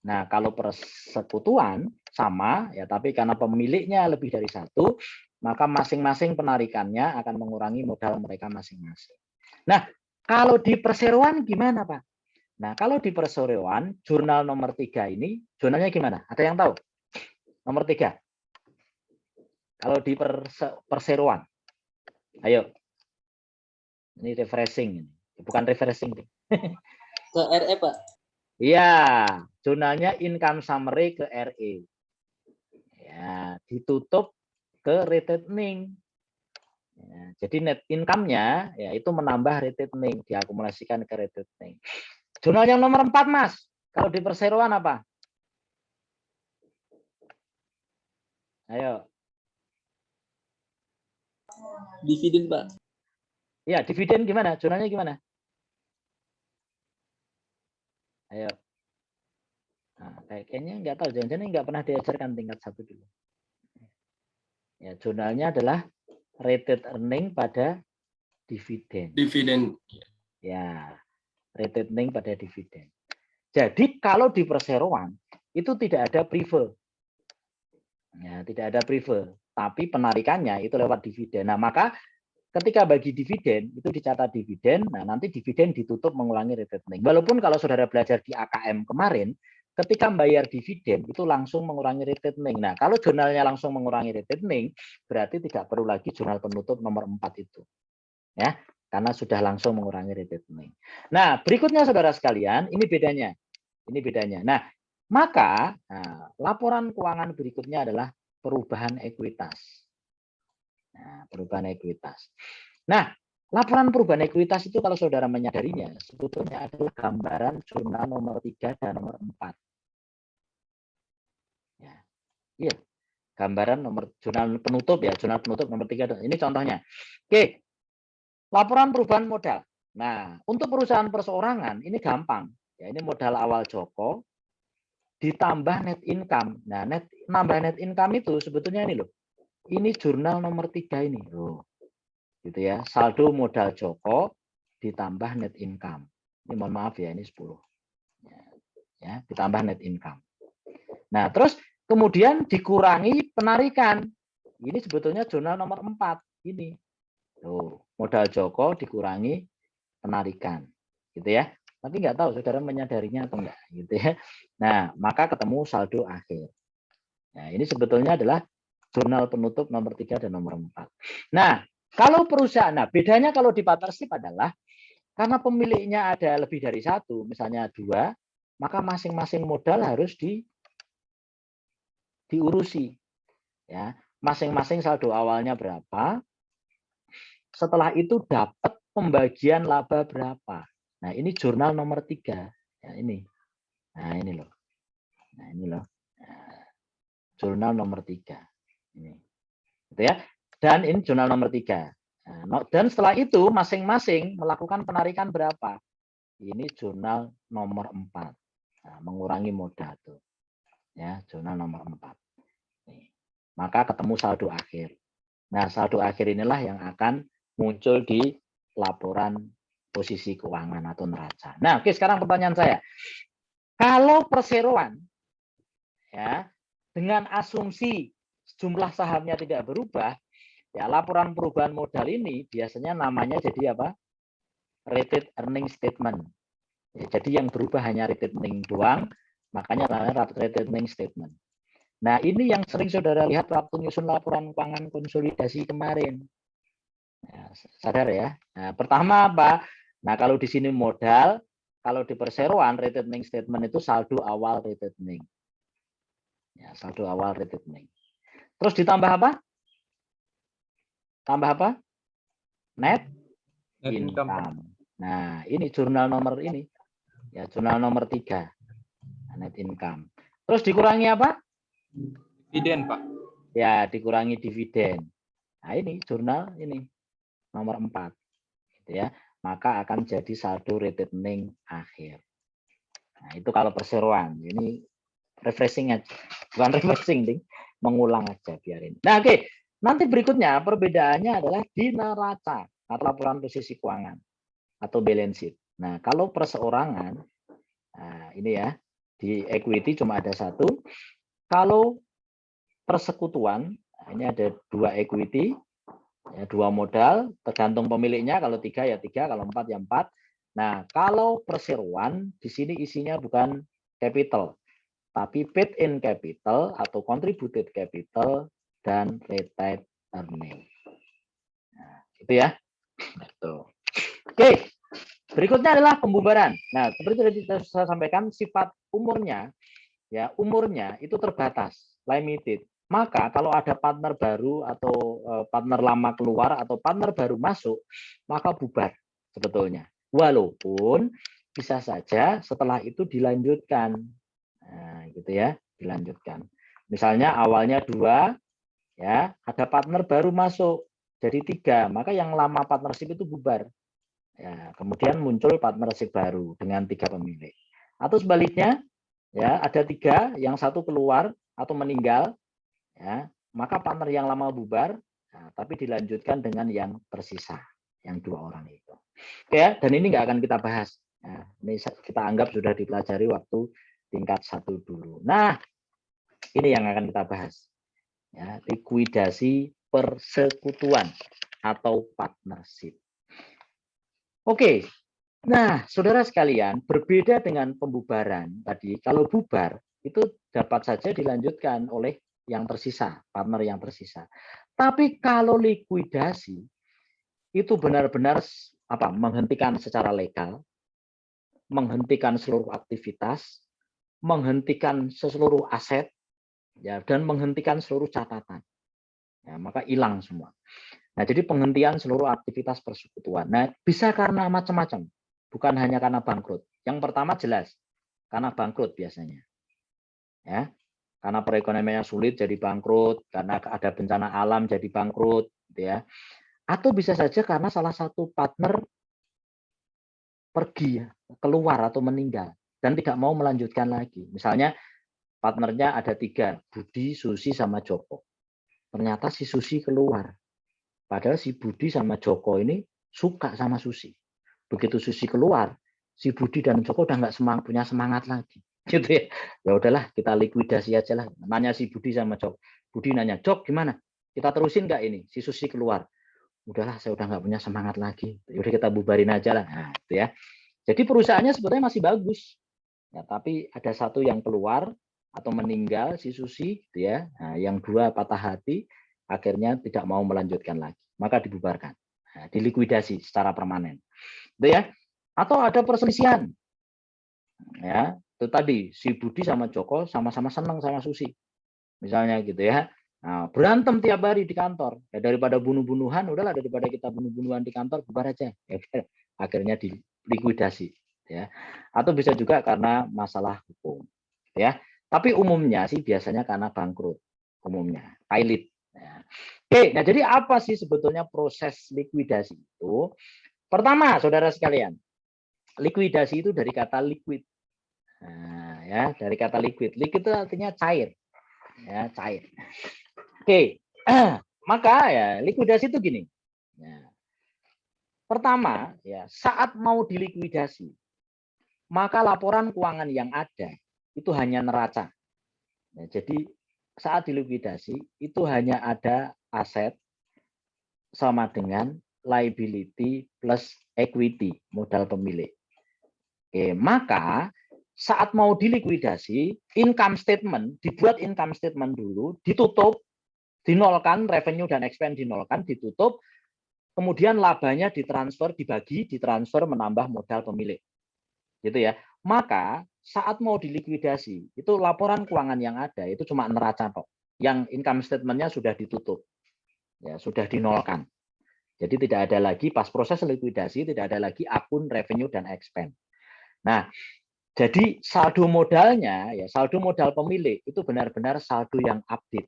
Speaker 1: Nah, kalau persekutuan sama ya, tapi karena pemiliknya lebih dari 1, maka masing-masing penarikannya akan mengurangi modal mereka masing-masing. Nah, kalau di perseroan gimana, Pak? Nah, kalau di perseroan, jurnal nomor 3 ini, jurnalnya gimana? Ada yang tahu? Nomor 3. Kalau di perseroan. Ayo. Ini refreshing. Bukan refreshing.
Speaker 2: Ke RE, Pak.
Speaker 1: Iya, jurnalnya income summary ke RE. Ya, ditutup ke retaining. Ya, jadi net income-nya ya itu menambah retaining, diakumulasikan ke retaining. Jurnal yang nomor 4, Mas. Kalau di perseroan apa? Ayo.
Speaker 2: Dividen, Pak.
Speaker 1: Ya, dividen gimana? Jurnalnya gimana? Ayo. Nah, kayaknya nggak tahu. Jangan-jangan nggak pernah diajarkan tingkat 1 dulu. Ya, jurnalnya adalah rated earning pada dividen.
Speaker 3: Dividen.
Speaker 1: Ya, rated earning pada dividen. Jadi kalau di perseroan itu tidak ada prive. Ya, tidak ada prive, tapi penarikannya itu lewat dividen. Nah, maka ketika bagi dividen itu dicatat dividen, nah nanti dividen ditutup mengulangi retaining. Walaupun kalau saudara belajar di AKM kemarin, ketika membayar dividen itu langsung mengurangi retaining. Nah, kalau jurnalnya langsung mengurangi retaining, berarti tidak perlu lagi jurnal penutup nomor 4 itu. Ya, karena sudah langsung mengurangi retaining. Nah, berikutnya saudara sekalian, ini bedanya. Ini bedanya. Nah, maka laporan keuangan berikutnya adalah perubahan ekuitas. Nah, perubahan ekuitas. Nah, laporan perubahan ekuitas itu kalau saudara menyadarinya, sebetulnya adalah gambaran jurnal nomor 3 dan nomor 4. Ya, iya, gambaran nomor jurnal penutup ya, jurnal penutup nomor 3. Ini contohnya. Oke, laporan perubahan modal. Nah, untuk perusahaan perseorangan ini gampang. Ya, ini modal awal Joko ditambah net income. Nah, nambah net income itu sebetulnya ini loh. Ini jurnal nomor 3 ini loh. Gitu ya. Saldo modal Joko ditambah net income. Ini mohon maaf ya, ini 10. Ya, ditambah net income. Nah, terus kemudian dikurangi penarikan. Ini sebetulnya jurnal nomor 4 ini. Tuh, modal Joko dikurangi penarikan. Gitu ya. Tapi nggak tahu saudara menyadarinya atau enggak gitu ya. Nah, maka ketemu saldo akhir. Nah, ini sebetulnya adalah jurnal penutup nomor 3 dan nomor 4. Nah, kalau perusahaan, nah bedanya kalau di partnership adalah karena pemiliknya ada lebih dari 1, misalnya 2, maka masing-masing modal harus diurusi. Ya, masing-masing saldo awalnya berapa, setelah itu dapat pembagian laba berapa. Nah, ini jurnal nomor 3. Ya, ini. Nah, ini loh. Nah, ini loh. Nah, jurnal nomor 3. Ini. Gitu ya. Dan ini jurnal nomor 3. Nah, dan setelah itu masing-masing melakukan penarikan berapa. Ini jurnal nomor 4. Nah, mengurangi modal tuh. Ya, jurnal nomor 4. Nih. Maka ketemu saldo akhir. Nah, saldo akhir inilah yang akan muncul di laporan posisi keuangan atau neraca. Nah, oke, sekarang pertanyaan saya. Kalau perseroan ya dengan asumsi jumlah sahamnya tidak berubah, ya laporan perubahan modal ini biasanya namanya jadi apa? Rated earning statement. Ya, jadi yang berubah hanya rated earning doang, makanya namanya rated earning statement. Nah, ini yang sering saudara lihat waktu nyusun laporan keuangan konsolidasi kemarin. Nah, sadar ya. Nah, pertama apa? Nah, kalau di sini modal, kalau di perseroan rated earning statement itu saldo awal rated earning. Ya, saldo awal rated earning. Terus ditambah apa? Tambah apa? Net income. Nah, ini jurnal nomor ini. Ya, jurnal nomor 3. Net income. Terus dikurangi apa?
Speaker 4: Dividen, Pak.
Speaker 1: Ya, dikurangi dividen. Nah, ini jurnal ini nomor 4. Gitu ya. Maka akan jadi saldo returning akhir. Nah, itu kalau perseroan. Ini refreshing aja. Bukan refreshing, ding. Mengulang aja biarin. Nah, oke. Nanti berikutnya perbedaannya adalah di neraca atau laporan posisi keuangan atau balance sheet. Nah, kalau perseorangan, nah ini ya, di equity cuma ada satu. Kalau persekutuan, ini ada 2 equity, ya, 2 modal, tergantung pemiliknya. Kalau 3 ya 3, kalau 4 ya 4. Nah, kalau perseroan, di sini isinya bukan capital, tapi paid in capital atau contributed capital dan retained earning. Nah, itu ya. Tuh. Oke, berikutnya adalah pembubaran. Nah, seperti tadi saya sampaikan, sifat umurnya, ya umurnya itu terbatas, limited. Maka kalau ada partner baru atau partner lama keluar atau partner baru masuk, maka bubar sebetulnya. Walaupun bisa saja setelah itu dilanjutkan, nah, gitu ya, dilanjutkan. Misalnya awalnya 2, ya ada partner baru masuk jadi 3, maka yang lama partnership itu bubar. Ya, kemudian muncul partnership baru dengan 3 pemilik. Atau sebaliknya, ya ada 3, yang satu keluar atau meninggal, ya maka partner yang lama bubar, nah, tapi dilanjutkan dengan yang tersisa, yang 2 orang itu. Ya, dan ini nggak akan kita bahas. Nah, ini kita anggap sudah dipelajari waktu tingkat 1 dulu. Nah, ini yang akan kita bahas. Ya, likuidasi persekutuan atau partnership. Oke, nah saudara sekalian, berbeda dengan pembubaran tadi, kalau bubar itu dapat saja dilanjutkan oleh yang tersisa, partner yang tersisa. Tapi kalau likuidasi itu benar-benar menghentikan secara legal, menghentikan seluruh aktivitas, menghentikan seluruh aset, ya, dan menghentikan seluruh catatan. Ya, maka hilang semua. Nah, jadi penghentian seluruh aktivitas persekutuan. Nah, bisa karena macam-macam, bukan hanya karena bangkrut. Yang pertama jelas, karena bangkrut biasanya. Ya, karena perekonomiannya sulit jadi bangkrut, karena ada bencana alam jadi bangkrut, gitu ya. Atau bisa saja karena salah satu partner pergi, keluar atau meninggal dan tidak mau melanjutkan lagi. Misalnya partnernya ada 3, Budi, Susi, sama Joko. Ternyata si Susi keluar. Padahal si Budi sama Joko ini suka sama Susi. Begitu Susi keluar, si Budi dan Joko udah nggak punya semangat lagi. Gitu ya. Ya udahlah, kita likuidasi aja lah. Nanya si Budi sama Jok. Budi nanya, Jok gimana? Kita terusin nggak ini? Si Susi keluar. Udahlah, saya udah nggak punya semangat lagi. Udah kita bubarin aja lah. Nah, itu ya. Jadi perusahaannya sebetulnya masih bagus. Ya, tapi ada satu yang keluar atau meninggal si Susi, gitu ya. Nah, yang 2 patah hati, akhirnya tidak mau melanjutkan lagi, maka dibubarkan, nah, dilikuidasi secara permanen, gitu ya. Atau ada perselisihan, ya itu tadi si Budi sama Joko sama-sama senang sama Susi, misalnya gitu ya. Nah, berantem tiap hari di kantor, ya daripada bunuh-bunuhan, udahlah daripada kita bunuh-bunuhan di kantor, bubar aja, ya, akhirnya dilikuidasi, ya. Atau bisa juga karena masalah hukum, ya. Tapi umumnya sih biasanya karena bangkrut, umumnya pilot. Ya. Oke, nah jadi apa sih sebetulnya proses likuidasi itu? Pertama, saudara sekalian, likuidasi itu dari kata liquid. Nah, ya, dari kata liquid. Liquid itu artinya cair. Ya, cair. Oke, maka ya likuidasi itu gini. Ya. Pertama, ya saat mau dilikuidasi, maka laporan keuangan yang ada itu hanya neraca. Ya, jadi saat dilikuidasi itu hanya ada aset sama dengan liability plus equity, modal pemilik. Oke, maka saat mau dilikuidasi, income statement, dibuat income statement dulu, ditutup, dinolkan, revenue dan expense dinolkan, ditutup, kemudian labanya ditransfer, dibagi, ditransfer menambah modal pemilik. Gitu ya. Maka saat mau dilikuidasi, itu laporan keuangan yang ada itu cuma neraca kok. Yang income statement-nya sudah ditutup. Ya, sudah dinolkan. Jadi tidak ada lagi pas proses likuidasi, tidak ada lagi akun revenue dan expense. Nah, Jadi saldo modalnya, ya saldo modal pemilik itu benar-benar saldo yang update.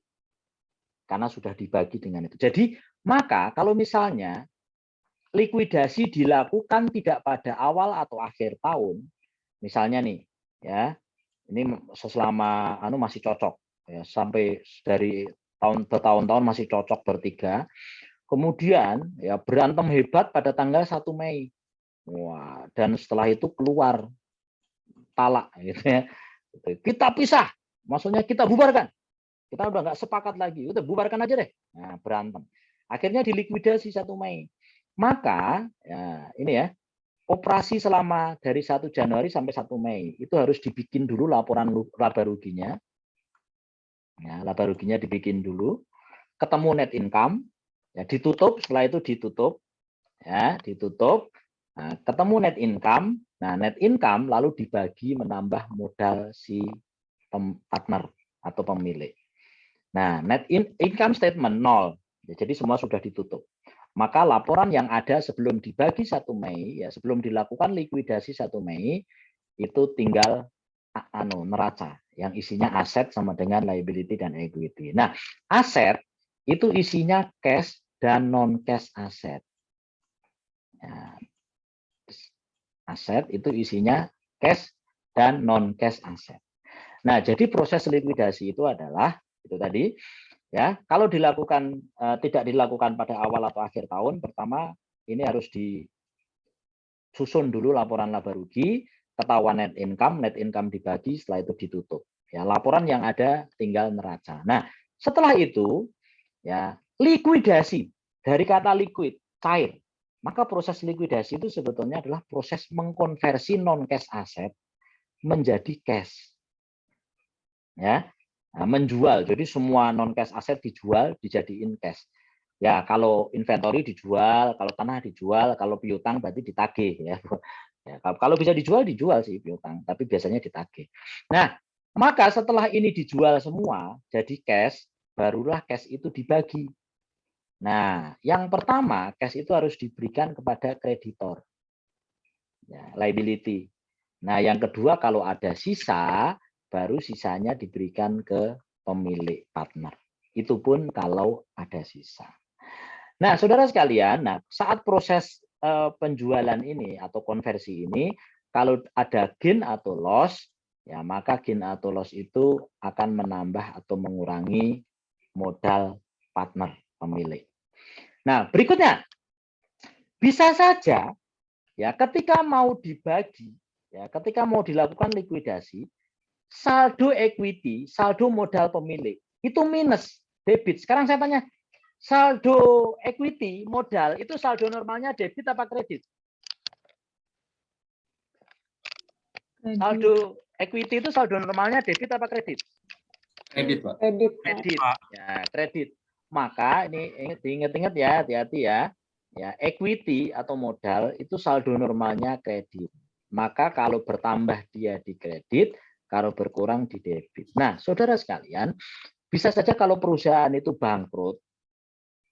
Speaker 1: Karena sudah dibagi dengan itu. Jadi, maka kalau misalnya likuidasi dilakukan tidak pada awal atau akhir tahun, misalnya nih, ya, ini selama masih cocok, ya, sampai dari tahun ke tahun-tahun masih cocok bertiga. Kemudian ya berantem hebat pada tanggal 1 Mei. Wah, dan setelah itu keluar talak gitu ya. Kita pisah, maksudnya kita bubarkan. Kita udah nggak sepakat lagi, udah bubarkan aja deh. Nah, berantem. Akhirnya dilikuidasi 1 Mei. Maka ya, ini ya, operasi selama dari 1 Januari sampai 1 Mei itu harus dibikin dulu laporan laba ruginya. Ya, laba ruginya dibikin dulu, ketemu net income, ya ditutup, setelah itu ditutup, ya ditutup, nah, ketemu net income, nah net income lalu dibagi menambah modal si partner atau pemilik. Nah, net income statement 0. Ya, jadi semua sudah ditutup. Maka laporan yang ada sebelum dibagi 1 Mei, ya sebelum dilakukan likuidasi 1 Mei, itu tinggal neraca yang isinya aset sama dengan liability dan equity. Nah, aset itu isinya cash dan non-cash aset. Ya, aset itu isinya cash dan non-cash aset. Nah, jadi proses likuidasi itu adalah itu tadi ya, kalau dilakukan tidak dilakukan pada awal atau akhir tahun, pertama ini harus disusun dulu laporan laba rugi, ketahuan net income dibagi, setelah itu ditutup. Ya, laporan yang ada tinggal neraca. Nah, setelah itu ya likuidasi, dari kata liquid, cair. Maka proses likuidasi itu sebetulnya adalah proses mengkonversi non cash aset menjadi cash. Ya, nah, menjual. Jadi semua non cash aset dijual, dijadiin cash. Ya, kalau inventory dijual, kalau tanah dijual, kalau piutang berarti ditagih ya. Ya, kalau bisa dijual sih piutang, tapi biasanya ditagih. Nah, maka setelah ini dijual semua jadi cash, barulah cash itu dibagi. Nah, yang pertama cash itu harus diberikan kepada kreditor. Ya, liability. Nah, yang kedua kalau ada sisa, baru sisanya diberikan ke pemilik partner. Itu pun kalau ada sisa. Nah, saudara sekalian, saat proses penjualan ini atau konversi ini, kalau ada gain atau loss, ya maka gain atau loss itu akan menambah atau mengurangi modal partner pemilik. Nah, berikutnya, bisa saja ya ketika mau dibagi, ya ketika mau dilakukan likuidasi, saldo equity, saldo modal pemilik itu minus, debit. Sekarang saya tanya, saldo equity modal itu saldo normalnya debit apa kredit? Saldo equity itu saldo normalnya debit apa kredit?
Speaker 3: Kredit, Pak.
Speaker 1: Kredit. Ya, kredit. Maka ini diingat-ingat ya, hati-hati ya. Ya, equity atau modal itu saldo normalnya kredit. Maka kalau bertambah dia di kredit, kalau berkurang di debit. Nah, saudara sekalian, bisa saja kalau perusahaan itu bangkrut,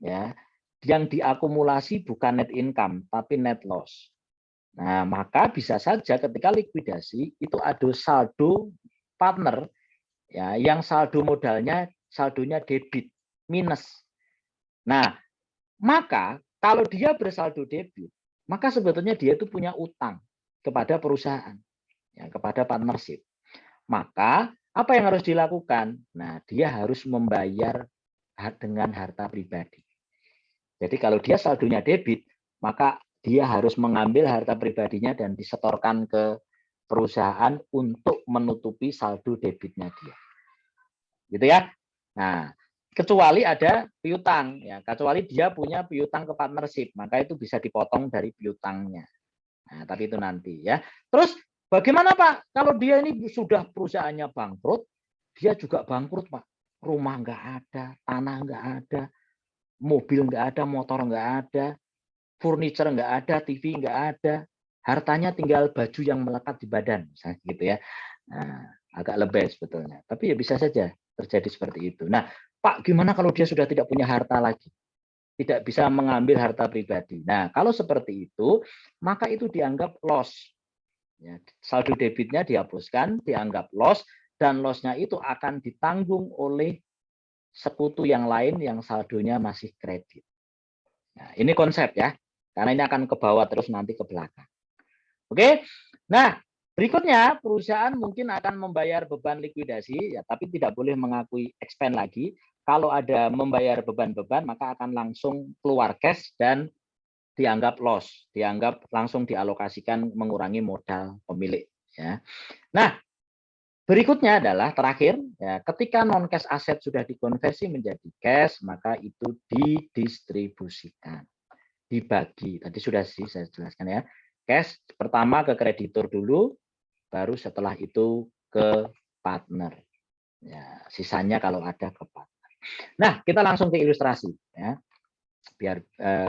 Speaker 1: ya, yang diakumulasi bukan net income, tapi net loss. Nah, maka bisa saja ketika likuidasi itu ada saldo partner, ya, yang saldo modalnya saldonya debit, minus. Nah, maka kalau dia bersaldo debit, maka sebetulnya dia itu punya utang kepada perusahaan, ya, kepada partnership. Maka apa yang harus dilakukan? Nah, dia harus membayar dengan harta pribadi. Jadi kalau dia saldonya debit, maka dia harus mengambil harta pribadinya dan disetorkan ke perusahaan untuk menutupi saldo debitnya dia. Gitu ya. Nah, kecuali ada piutang ya, kecuali dia punya piutang ke partnership, maka itu bisa dipotong dari piutangnya. Nah, tapi itu nanti ya. Terus bagaimana Pak kalau dia ini sudah perusahaannya bangkrut, dia juga bangkrut Pak. Rumah nggak ada, tanah nggak ada, mobil nggak ada, motor nggak ada, furniture nggak ada, TV nggak ada, hartanya tinggal baju yang melekat di badan, misalnya gitu ya. Nah, agak lebih sebetulnya. Tapi ya bisa saja terjadi seperti itu. Nah, Pak, gimana kalau dia sudah tidak punya harta lagi? Tidak bisa mengambil harta pribadi. Nah, kalau seperti itu, maka itu dianggap loss. Ya, saldo debitnya dihapuskan, dianggap loss, dan loss-nya itu akan ditanggung oleh sekutu yang lain yang saldonya masih kredit. Nah, ini konsep ya, karena ini akan ke bawah terus nanti ke belakang. Oke, nah berikutnya perusahaan mungkin akan membayar beban likuidasi, ya, tapi tidak boleh mengakui expand lagi. Kalau ada membayar beban-beban, maka akan langsung keluar cash dan dianggap loss, dianggap langsung dialokasikan mengurangi modal pemilik. Ya. Nah, berikutnya adalah terakhir, ya, ketika non cash aset sudah dikonversi menjadi cash, maka itu didistribusikan, dibagi. Tadi sudah sih saya jelaskan ya. Cash pertama ke kreditur dulu, baru setelah itu ke partner. Ya, sisanya kalau ada ke partner. Nah, kita langsung ke ilustrasi. Ya. Biar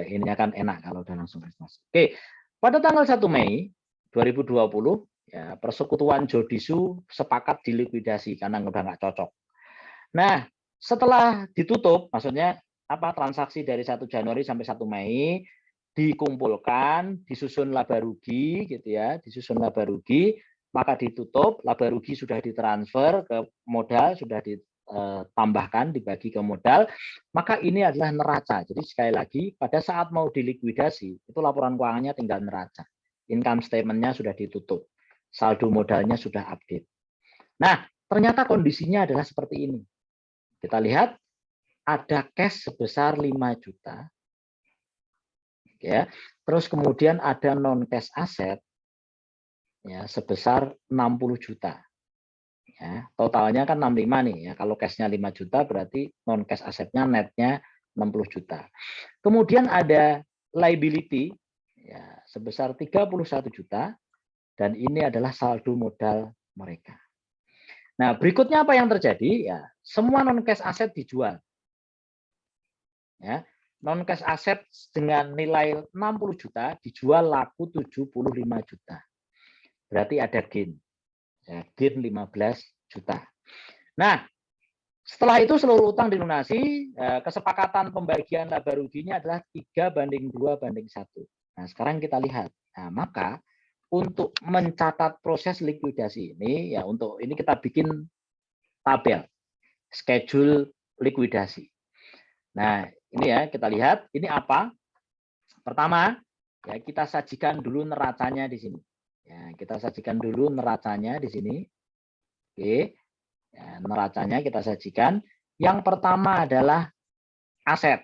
Speaker 1: ini akan enak kalau udah langsung ilustrasi. Oke, pada tanggal 1 Mei 2020, ya, persekutuan Jodisu sepakat dilikuidasi karena udah nggak cocok. Nah, setelah ditutup, maksudnya apa transaksi dari 1 Januari sampai 1 Mei dikumpulkan, disusun laba rugi gitu ya, disusun laba rugi, maka ditutup, laba rugi sudah ditransfer ke modal, sudah ditambahkan, dibagi ke modal, maka ini adalah neraca. Jadi sekali lagi, pada saat mau dilikuidasi, itu laporan keuangannya tinggal neraca. Income statement-nya sudah ditutup, saldo modalnya sudah update. Nah, ternyata kondisinya adalah seperti ini. Kita lihat, ada cash sebesar 5 juta, ya. Terus kemudian ada non cash aset ya sebesar 60 juta. Ya, totalnya kan 65 nih ya. Kalau cashnya 5 juta berarti non cash asetnya netnya 60 juta. Kemudian ada liability ya sebesar 31 juta dan ini adalah saldo modal mereka. Nah, berikutnya apa yang terjadi? Ya, semua non cash aset dijual. Ya. Non cash aset dengan nilai 60 juta dijual laku 75 juta. Berarti ada gain. Ya, gain 15 juta. Nah, setelah itu seluruh utang dilunasi, kesepakatan pembagian laba ruginya adalah 3:2:1. Nah, sekarang kita lihat. Nah, maka untuk mencatat proses likuidasi ini, ya untuk ini kita bikin tabel, schedule likuidasi. Nah, ini ya kita lihat, ini apa? Pertama, ya kita sajikan dulu neracanya di sini. Ya, kita sajikan dulu neracanya di sini. Oke. Ya, neracanya kita sajikan. Yang pertama adalah aset.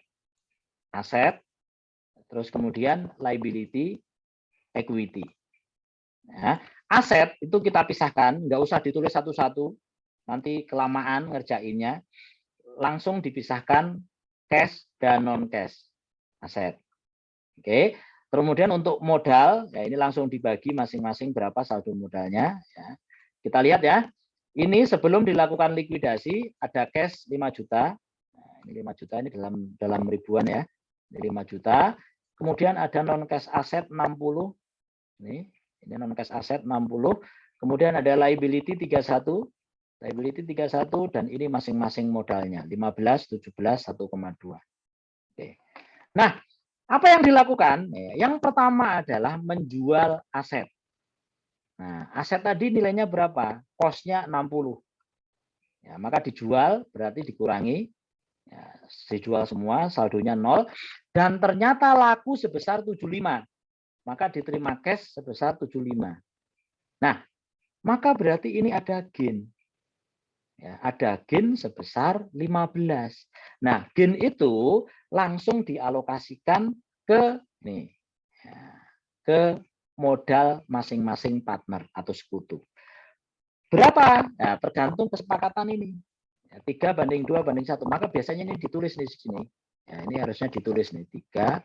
Speaker 1: Aset, terus kemudian liability, equity. Ya, aset itu kita pisahkan, nggak usah ditulis satu-satu, nanti kelamaan ngerjainnya. Langsung dipisahkan cash dan non cash aset. Oke. Kemudian untuk modal, ya ini langsung dibagi masing-masing berapa saldo modalnya. Ya. Kita lihat ya. Ini sebelum dilakukan likuidasi ada cash 5 juta. Nah, ini 5 juta ini dalam ribuan ya. Ini 5 juta. Kemudian ada non cash aset 60. Ini non cash aset 60. Kemudian ada liability 31. Liability 31 dan ini masing-masing modalnya 15, 17, 1,2. Oke. Nah, apa yang dilakukan? Yang pertama adalah menjual aset. Nah, aset tadi nilainya berapa? Cost-nya 60. Ya, maka dijual berarti dikurangi. Ya, dijual semua, saldonya 0. Dan ternyata laku sebesar 75. Maka diterima cash sebesar 75. Nah, maka berarti ini ada gain. Ya, ada gain sebesar 15. Nah, gain itu langsung dialokasikan ke nih, ya, ke modal masing-masing partner atau sekutu. Berapa? Nah, tergantung kesepakatan ini. Ya, 3:2:1. Maka biasanya ini ditulis di sini. Ya, ini harusnya ditulis nih 3,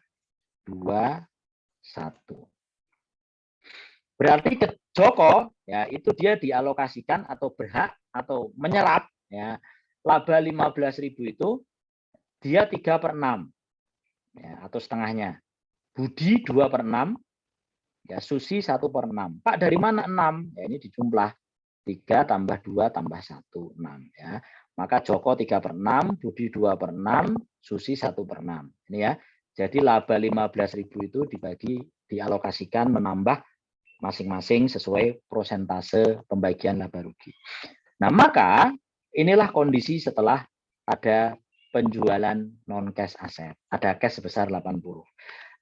Speaker 1: 2, 1. Berarti ke Joko ya itu dia dialokasikan atau berhak atau menyerap ya laba 15.000 itu dia 3/6 ya, atau setengahnya. Budi 2/6 ya, Susi 1/6. Pak dari mana 6? Ya ini dijumlah 3 tambah 2 tambah 1 6 ya. Maka Joko 3/6, Budi 2/6, Susi 1/6. Ini ya. Jadi laba 15.000 itu dialokasikan menambah masing-masing sesuai persentase pembagian laba rugi. Nah, maka inilah kondisi setelah ada penjualan non cash aset. Ada cash sebesar 80.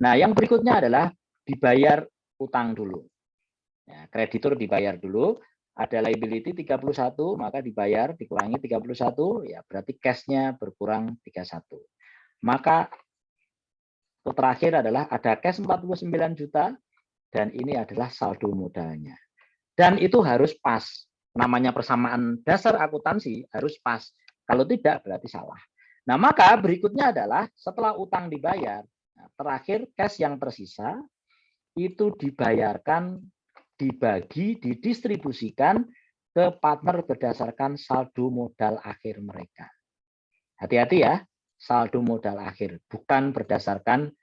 Speaker 1: Nah, yang berikutnya adalah dibayar utang dulu. Ya, kreditur dibayar dulu, ada liability 31, maka dibayar dikurangi 31, ya berarti cash-nya berkurang 31. Maka terakhir adalah ada cash 49 juta dan ini adalah saldo modalnya. Dan itu harus pas. Namanya persamaan dasar akuntansi harus pas. Kalau tidak berarti salah. Nah, maka berikutnya adalah setelah utang dibayar, terakhir cash yang tersisa itu dibayarkan, dibagi, didistribusikan ke partner berdasarkan saldo modal akhir mereka. Hati-hati ya, saldo modal akhir, bukan berdasarkan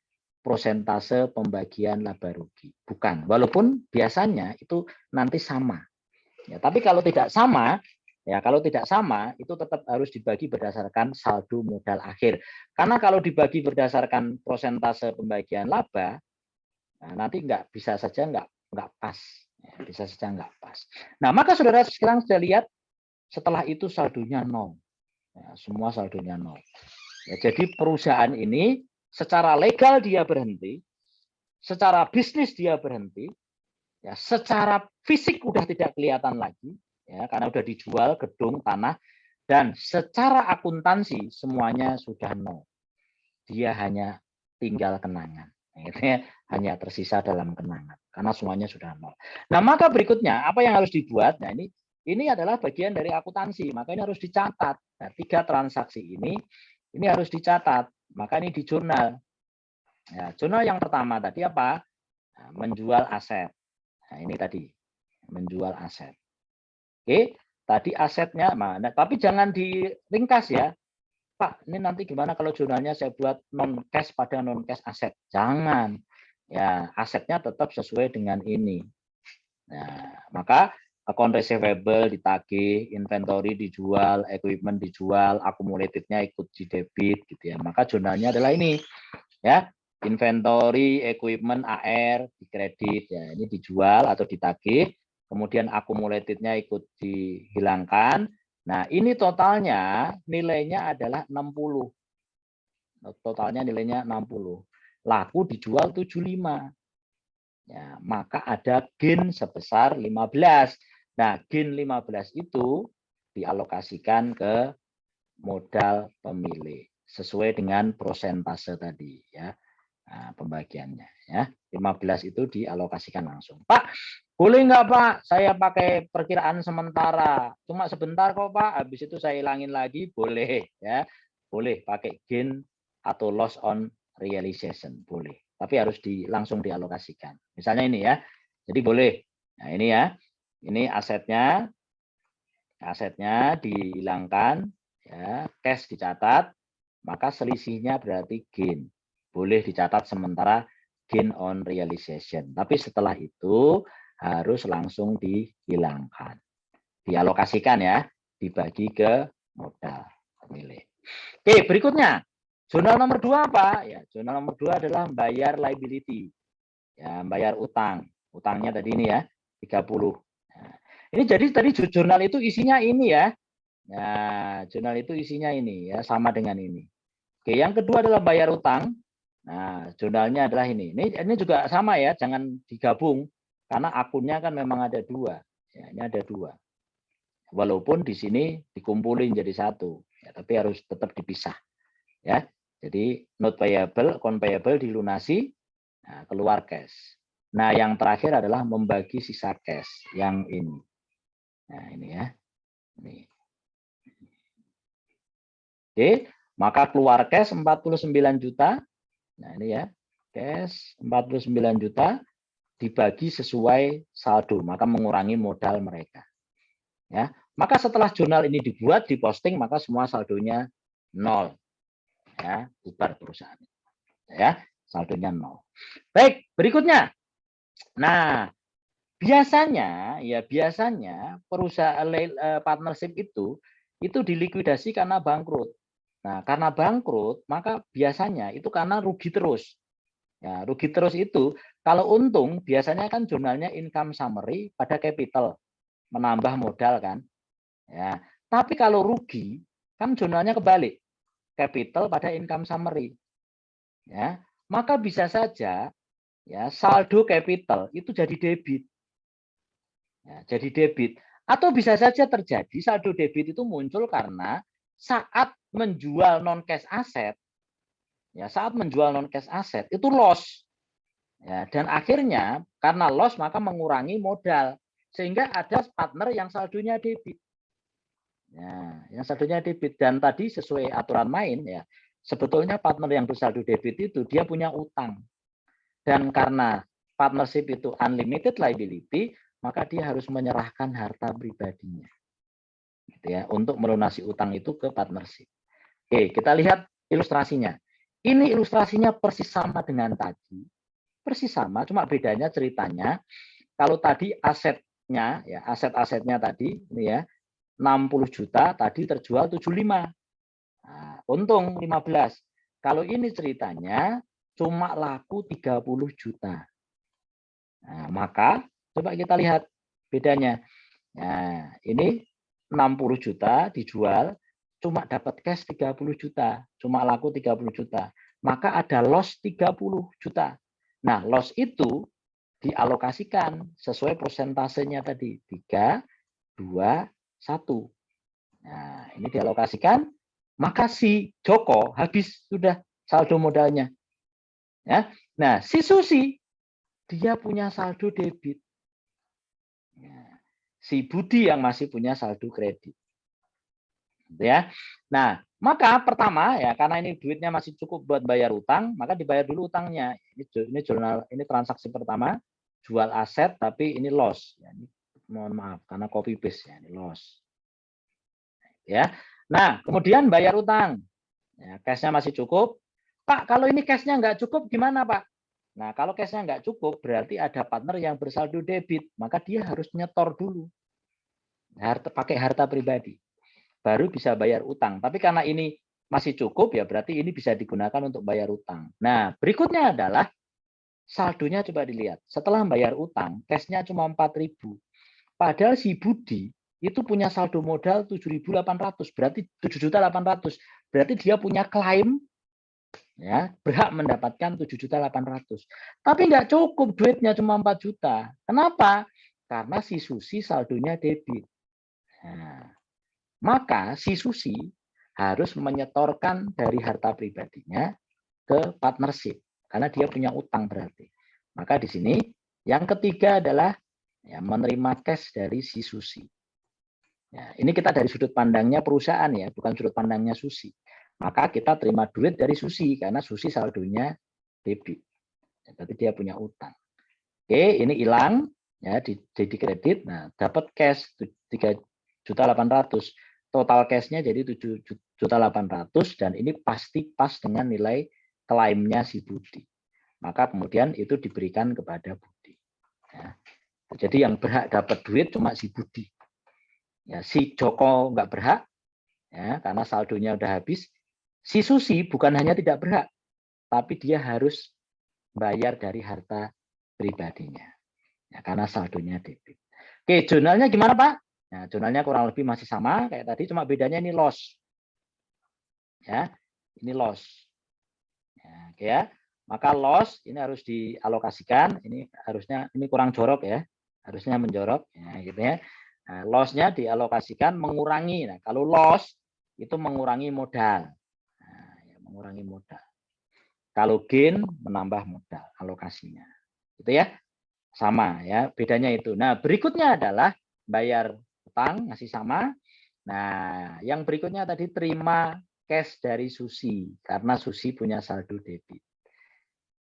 Speaker 1: persentase pembagian laba rugi. Bukan, walaupun biasanya itu nanti sama. Ya, tapi kalau tidak sama, itu tetap harus dibagi berdasarkan saldo modal akhir. Karena kalau dibagi berdasarkan persentase pembagian laba, nah, nanti bisa saja nggak pas. Ya, bisa saja nggak pas. Nah, maka saudara sekarang sudah lihat setelah itu saldonya 0. Ya, semua saldonya 0. Ya, jadi perusahaan ini secara legal dia berhenti, secara bisnis dia berhenti, ya, secara fisik udah tidak kelihatan lagi, ya, karena udah dijual gedung, tanah, dan secara akuntansi semuanya sudah 0. Dia hanya tinggal kenangan. Hanya tersisa dalam kenangan karena semuanya sudah 0. Nah, maka berikutnya apa yang harus dibuat? Nah, ini adalah bagian dari akuntansi, maka ini harus dicatat. Nah, 3 transaksi ini harus dicatat, maka ini di jurnal. Ya, jurnal yang pertama tadi apa? Nah, menjual aset. Nah, ini tadi menjual aset. Oke, tadi asetnya mana? Tapi jangan diringkas ya. Pak, ini nanti gimana kalau jurnalnya saya buat non cash pada non cash aset? Jangan. Ya, asetnya tetap sesuai dengan ini. Nah, maka account receivable ditagih, inventory dijual, equipment dijual, accumulated-nya ikut di debit gitu ya. Maka jurnalnya adalah ini. Ya, inventory, equipment, AR dikredit ya. Ini dijual atau ditagih, kemudian accumulated-nya ikut dihilangkan. Nah, ini totalnya nilainya adalah 60. Totalnya nilainya 60. Laku dijual 75. Ya, maka ada gain sebesar 15. Nah, gain 15 itu dialokasikan ke modal pemilik sesuai dengan persentase tadi ya. Nah, pembagiannya ya. 15 itu dialokasikan langsung. Pak, boleh nggak Pak? Saya pakai perkiraan sementara. Cuma sebentar kok Pak. Habis itu saya hilangin lagi. Boleh ya. Boleh pakai gain atau loss on realization. Boleh. Tapi harus langsung dialokasikan. Misalnya ini ya. Jadi boleh. Nah ini ya. Ini asetnya. Asetnya dihilangkan. Ya. Cash dicatat. Maka selisihnya berarti gain. Boleh dicatat sementara gain on realization. Tapi setelah itu harus langsung dihilangkan. Dialokasikan ya, dibagi ke modal pemilik. Oke, berikutnya. Jurnal nomor 2 apa? Ya, jurnal nomor 2 adalah bayar liability. Ya, bayar utang. Utangnya tadi ini ya, 30. Nah, ini jadi tadi jurnal itu isinya ini ya. Nah, jurnal itu isinya ini ya, sama dengan ini. Oke, yang kedua adalah bayar utang. Nah, jurnalnya adalah ini. Ini juga sama ya, jangan digabung karena akunnya kan memang ada 2. Ya, ini ada 2. Walaupun di sini dikumpulin jadi 1, ya, tapi harus tetap dipisah. Ya, jadi note payable, account payable dilunasi, nah, keluar cash. Nah, yang terakhir adalah membagi sisa cash yang ini. Nah, ini ya. Ini. Oke, maka keluar cash 49 juta. Nah, ini ya, cash 49 juta dibagi sesuai saldo, maka mengurangi modal mereka. Ya, maka setelah jurnal ini dibuat, diposting, maka semua saldonya 0. Ya, bubar perusahaan. Ya, saldonya 0. Baik, berikutnya. Nah, biasanya perusahaan partnership itu dilikuidasi karena bangkrut. Nah, karena bangkrut, maka biasanya itu karena rugi terus. Ya, rugi terus itu. Kalau untung biasanya kan jurnalnya income summary pada capital, menambah modal kan. Ya, tapi kalau rugi kan jurnalnya kebalik, capital pada income summary. Ya, maka bisa saja ya saldo capital itu jadi debit. Ya, jadi debit. Atau bisa saja terjadi saldo debit itu muncul karena saat menjual non cash aset, ya saat menjual non cash aset itu loss. Ya, dan akhirnya karena loss maka mengurangi modal sehingga ada partner yang saldonya debit. Ya, yang saldonya debit dan tadi sesuai aturan main ya sebetulnya partner yang bersaldo debit itu dia punya utang dan karena partnership itu unlimited liability maka dia harus menyerahkan harta pribadinya gitu ya untuk melunasi utang itu ke partnership. Oke, kita lihat ilustrasinya. Ini ilustrasinya persis sama dengan tadi. Persis sama, cuma bedanya ceritanya kalau tadi asetnya ya aset-asetnya tadi ini ya 60 juta tadi terjual 75. Nah, untung 15. Kalau ini ceritanya cuma laku 30 juta. Nah, maka coba kita lihat bedanya. Nah, ini 60 juta dijual cuma dapat cash 30 juta, cuma laku 30 juta. Maka ada loss 30 juta. Nah, loss itu dialokasikan sesuai persentasenya tadi 3, 2, 1. Nah, ini dialokasikan, maka si Joko habis sudah saldo modalnya. Ya. Nah, si Susi dia punya saldo debit. Ya. Si Budi yang masih punya saldo kredit. Ya. Nah, maka pertama ya karena ini duitnya masih cukup buat bayar utang, maka dibayar dulu utangnya. Ini jurnal ini transaksi pertama, jual aset tapi ini loss. Ya, ini, mohon maaf karena copy paste ya, ini loss. Ya. Nah, kemudian bayar utang. Ya, cash-nya masih cukup. Pak, kalau ini cash-nya nggak cukup gimana, Pak? Nah, kalau cash-nya nggak cukup, berarti ada partner yang bersaldo debit. Maka dia harus nyetor dulu. Pakai harta pribadi. Baru bisa bayar utang. Tapi karena ini masih cukup, ya berarti ini bisa digunakan untuk bayar utang. Nah, berikutnya adalah saldonya coba dilihat. Setelah bayar utang, cash-nya cuma 4.000. Padahal si Budi itu punya saldo modal 7.800, berarti 7.800. Berarti dia punya klaim ya, berhak mendapatkan 7.800. Tapi nggak cukup duitnya cuma 4 juta. Kenapa? Karena si Susi saldonya debit. Nah, maka si Susi harus menyetorkan dari harta pribadinya ke partnership karena dia punya utang berarti. Maka di sini yang ketiga adalah ya, menerima cash dari si Susi. Ya, ini kita dari sudut pandangnya perusahaan ya, bukan sudut pandangnya Susi. Maka kita terima duit dari Susi karena Susi saldonya debit. Ya, tapi dia punya utang. Oke, ini hilang ya jadi kredit. Nah, dapat cash 3.800.000. Total cash-nya jadi 7.800.000 dan ini pasti pas dengan nilai klaimnya si Budi. Maka kemudian itu diberikan kepada Budi. Ya. Jadi yang berhak dapat duit cuma si Budi. Ya, si Joko nggak berhak, ya, karena saldonya udah habis. Si Susi bukan hanya tidak berhak, tapi dia harus bayar dari harta pribadinya, ya, karena saldonya debit. Oke, jurnalnya gimana Pak? Nah, jurnalnya kurang lebih masih sama kayak tadi, cuma bedanya ini loss. Ya, ini loss. Ya, oke ya. Maka loss ini harus dialokasikan. Ini harusnya ini kurang jorok ya, harusnya menjorok, ya, gitu ya. Nah, loss-nya dialokasikan mengurangi. Nah, kalau loss itu mengurangi modal. Nah, ya, mengurangi modal. Kalau gain menambah modal alokasinya. Gitu ya. Sama ya, bedanya itu. Nah, berikutnya adalah bayar utang masih sama. Nah, yang berikutnya tadi terima cash dari Susi karena Susi punya saldo debit.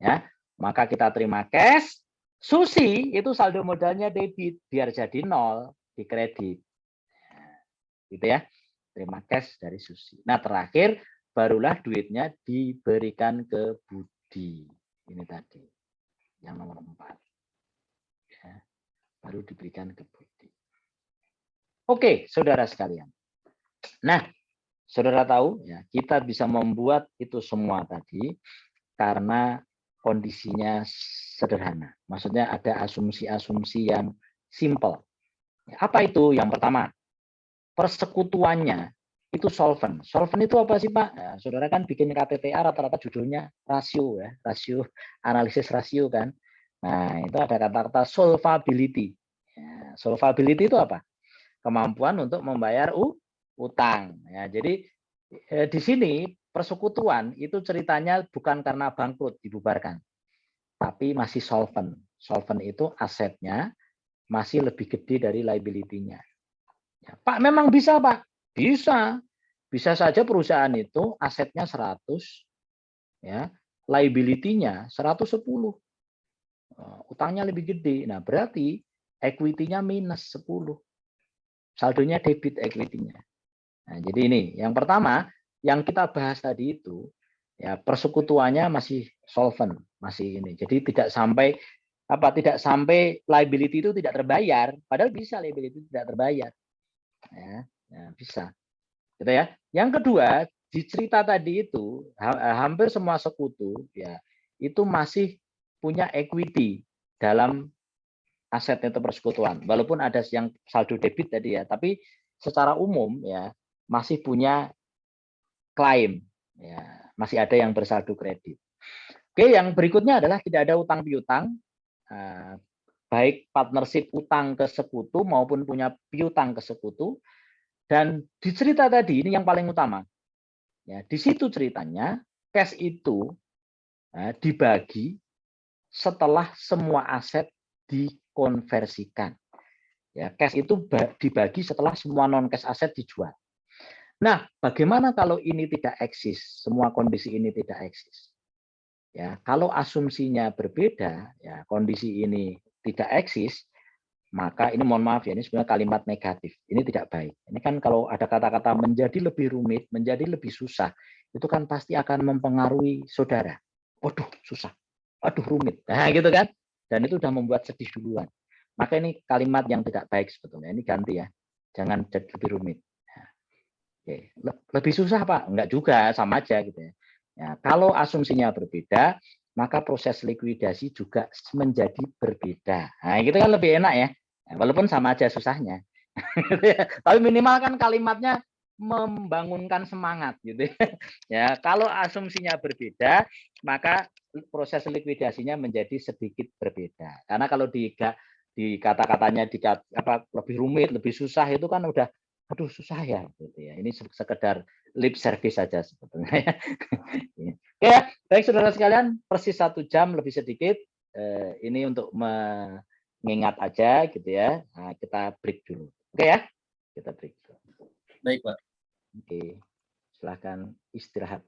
Speaker 1: Ya, maka kita terima cash. Susi itu saldo modalnya debit biar jadi 0 di kredit. Gitu ya. Terima cash dari Susi. Nah, terakhir barulah duitnya diberikan ke Budi. Ini tadi. Yang nomor 4. Ya, baru diberikan ke Budi. Oke, saudara sekalian. Nah, saudara tahu ya, kita bisa membuat itu semua tadi karena kondisinya sederhana. Maksudnya ada asumsi-asumsi yang simple. Apa itu? Yang pertama, persekutuannya itu solvent. Solvent itu apa sih Pak? Ya, saudara kan bikin KTTA rata-rata judulnya rasio ya, rasio, analisis rasio kan. Nah itu ada kata-kata solvability. Ya, solvability itu apa? Kemampuan untuk membayar utang. Ya, jadi di sini persekutuan itu ceritanya bukan karena bangkrut dibubarkan, tapi masih solvent. Solvent itu asetnya masih lebih gede dari liability-nya. Ya, Pak, memang bisa, Pak. Bisa. Bisa saja perusahaan itu asetnya 100, ya, liability-nya 110. Utangnya lebih gede. Nah, berarti equity-nya minus 10. Saldonya debit equity-nya. Nah, jadi ini, yang pertama, yang kita bahas tadi itu, ya persekutuannya masih solvent, masih ini. Jadi tidak sampai liability itu tidak terbayar, padahal bisa liability tidak terbayar. Ya, bisa. Gitu ya. Yang kedua, di cerita tadi itu hampir semua sekutu ya itu masih punya equity dalam aset itu persekutuan. Walaupun ada yang saldo debit tadi ya, tapi secara umum ya masih punya klaim. Ya, masih ada yang bersaldo kredit. Oke, yang berikutnya adalah tidak ada utang piutang. Baik partnership utang ke sekutu maupun punya piutang ke sekutu. Dan di cerita tadi ini yang paling utama. Ya, di situ ceritanya cash itu dibagi setelah semua aset dikonversikan. Ya, cash itu dibagi setelah semua non cash aset dijual. Nah, bagaimana kalau ini tidak eksis? Semua kondisi ini tidak eksis. Ya, kalau asumsinya berbeda, ya kondisi ini tidak eksis, maka ini mohon maaf ya, ini sebenarnya kalimat negatif. Ini tidak baik. Ini kan kalau ada kata-kata menjadi lebih rumit, menjadi lebih susah, itu kan pasti akan mempengaruhi saudara. Waduh, susah. Waduh, rumit. Nah, gitu kan? Dan itu sudah membuat sedih duluan. Maka ini kalimat yang tidak baik sebetulnya. Ini ganti ya. Jangan jadi lebih rumit. Nah, oke. Lebih susah, Pak? Enggak juga, sama aja gitu ya. Ya, kalau asumsinya berbeda, maka proses likuidasi juga menjadi berbeda. Nah, gitu kan lebih enak ya. Walaupun sama aja susahnya. Tapi minimal kan kalimatnya membangunkan semangat gitu ya. Kalau asumsinya berbeda, maka proses likuidasinya menjadi sedikit berbeda. Karena kalau di kata-katanya lebih rumit, lebih susah itu kan udah aduh susah ya gitu ya. Ini sekedar lip service saja sebetulnya. Oke ya, baik saudara sekalian, persis 1 jam lebih sedikit. Ini untuk mengingat aja gitu ya. Nah, kita break dulu. Oke ya, kita break.
Speaker 3: Baik Pak.
Speaker 1: Oke, silahkan istirahat.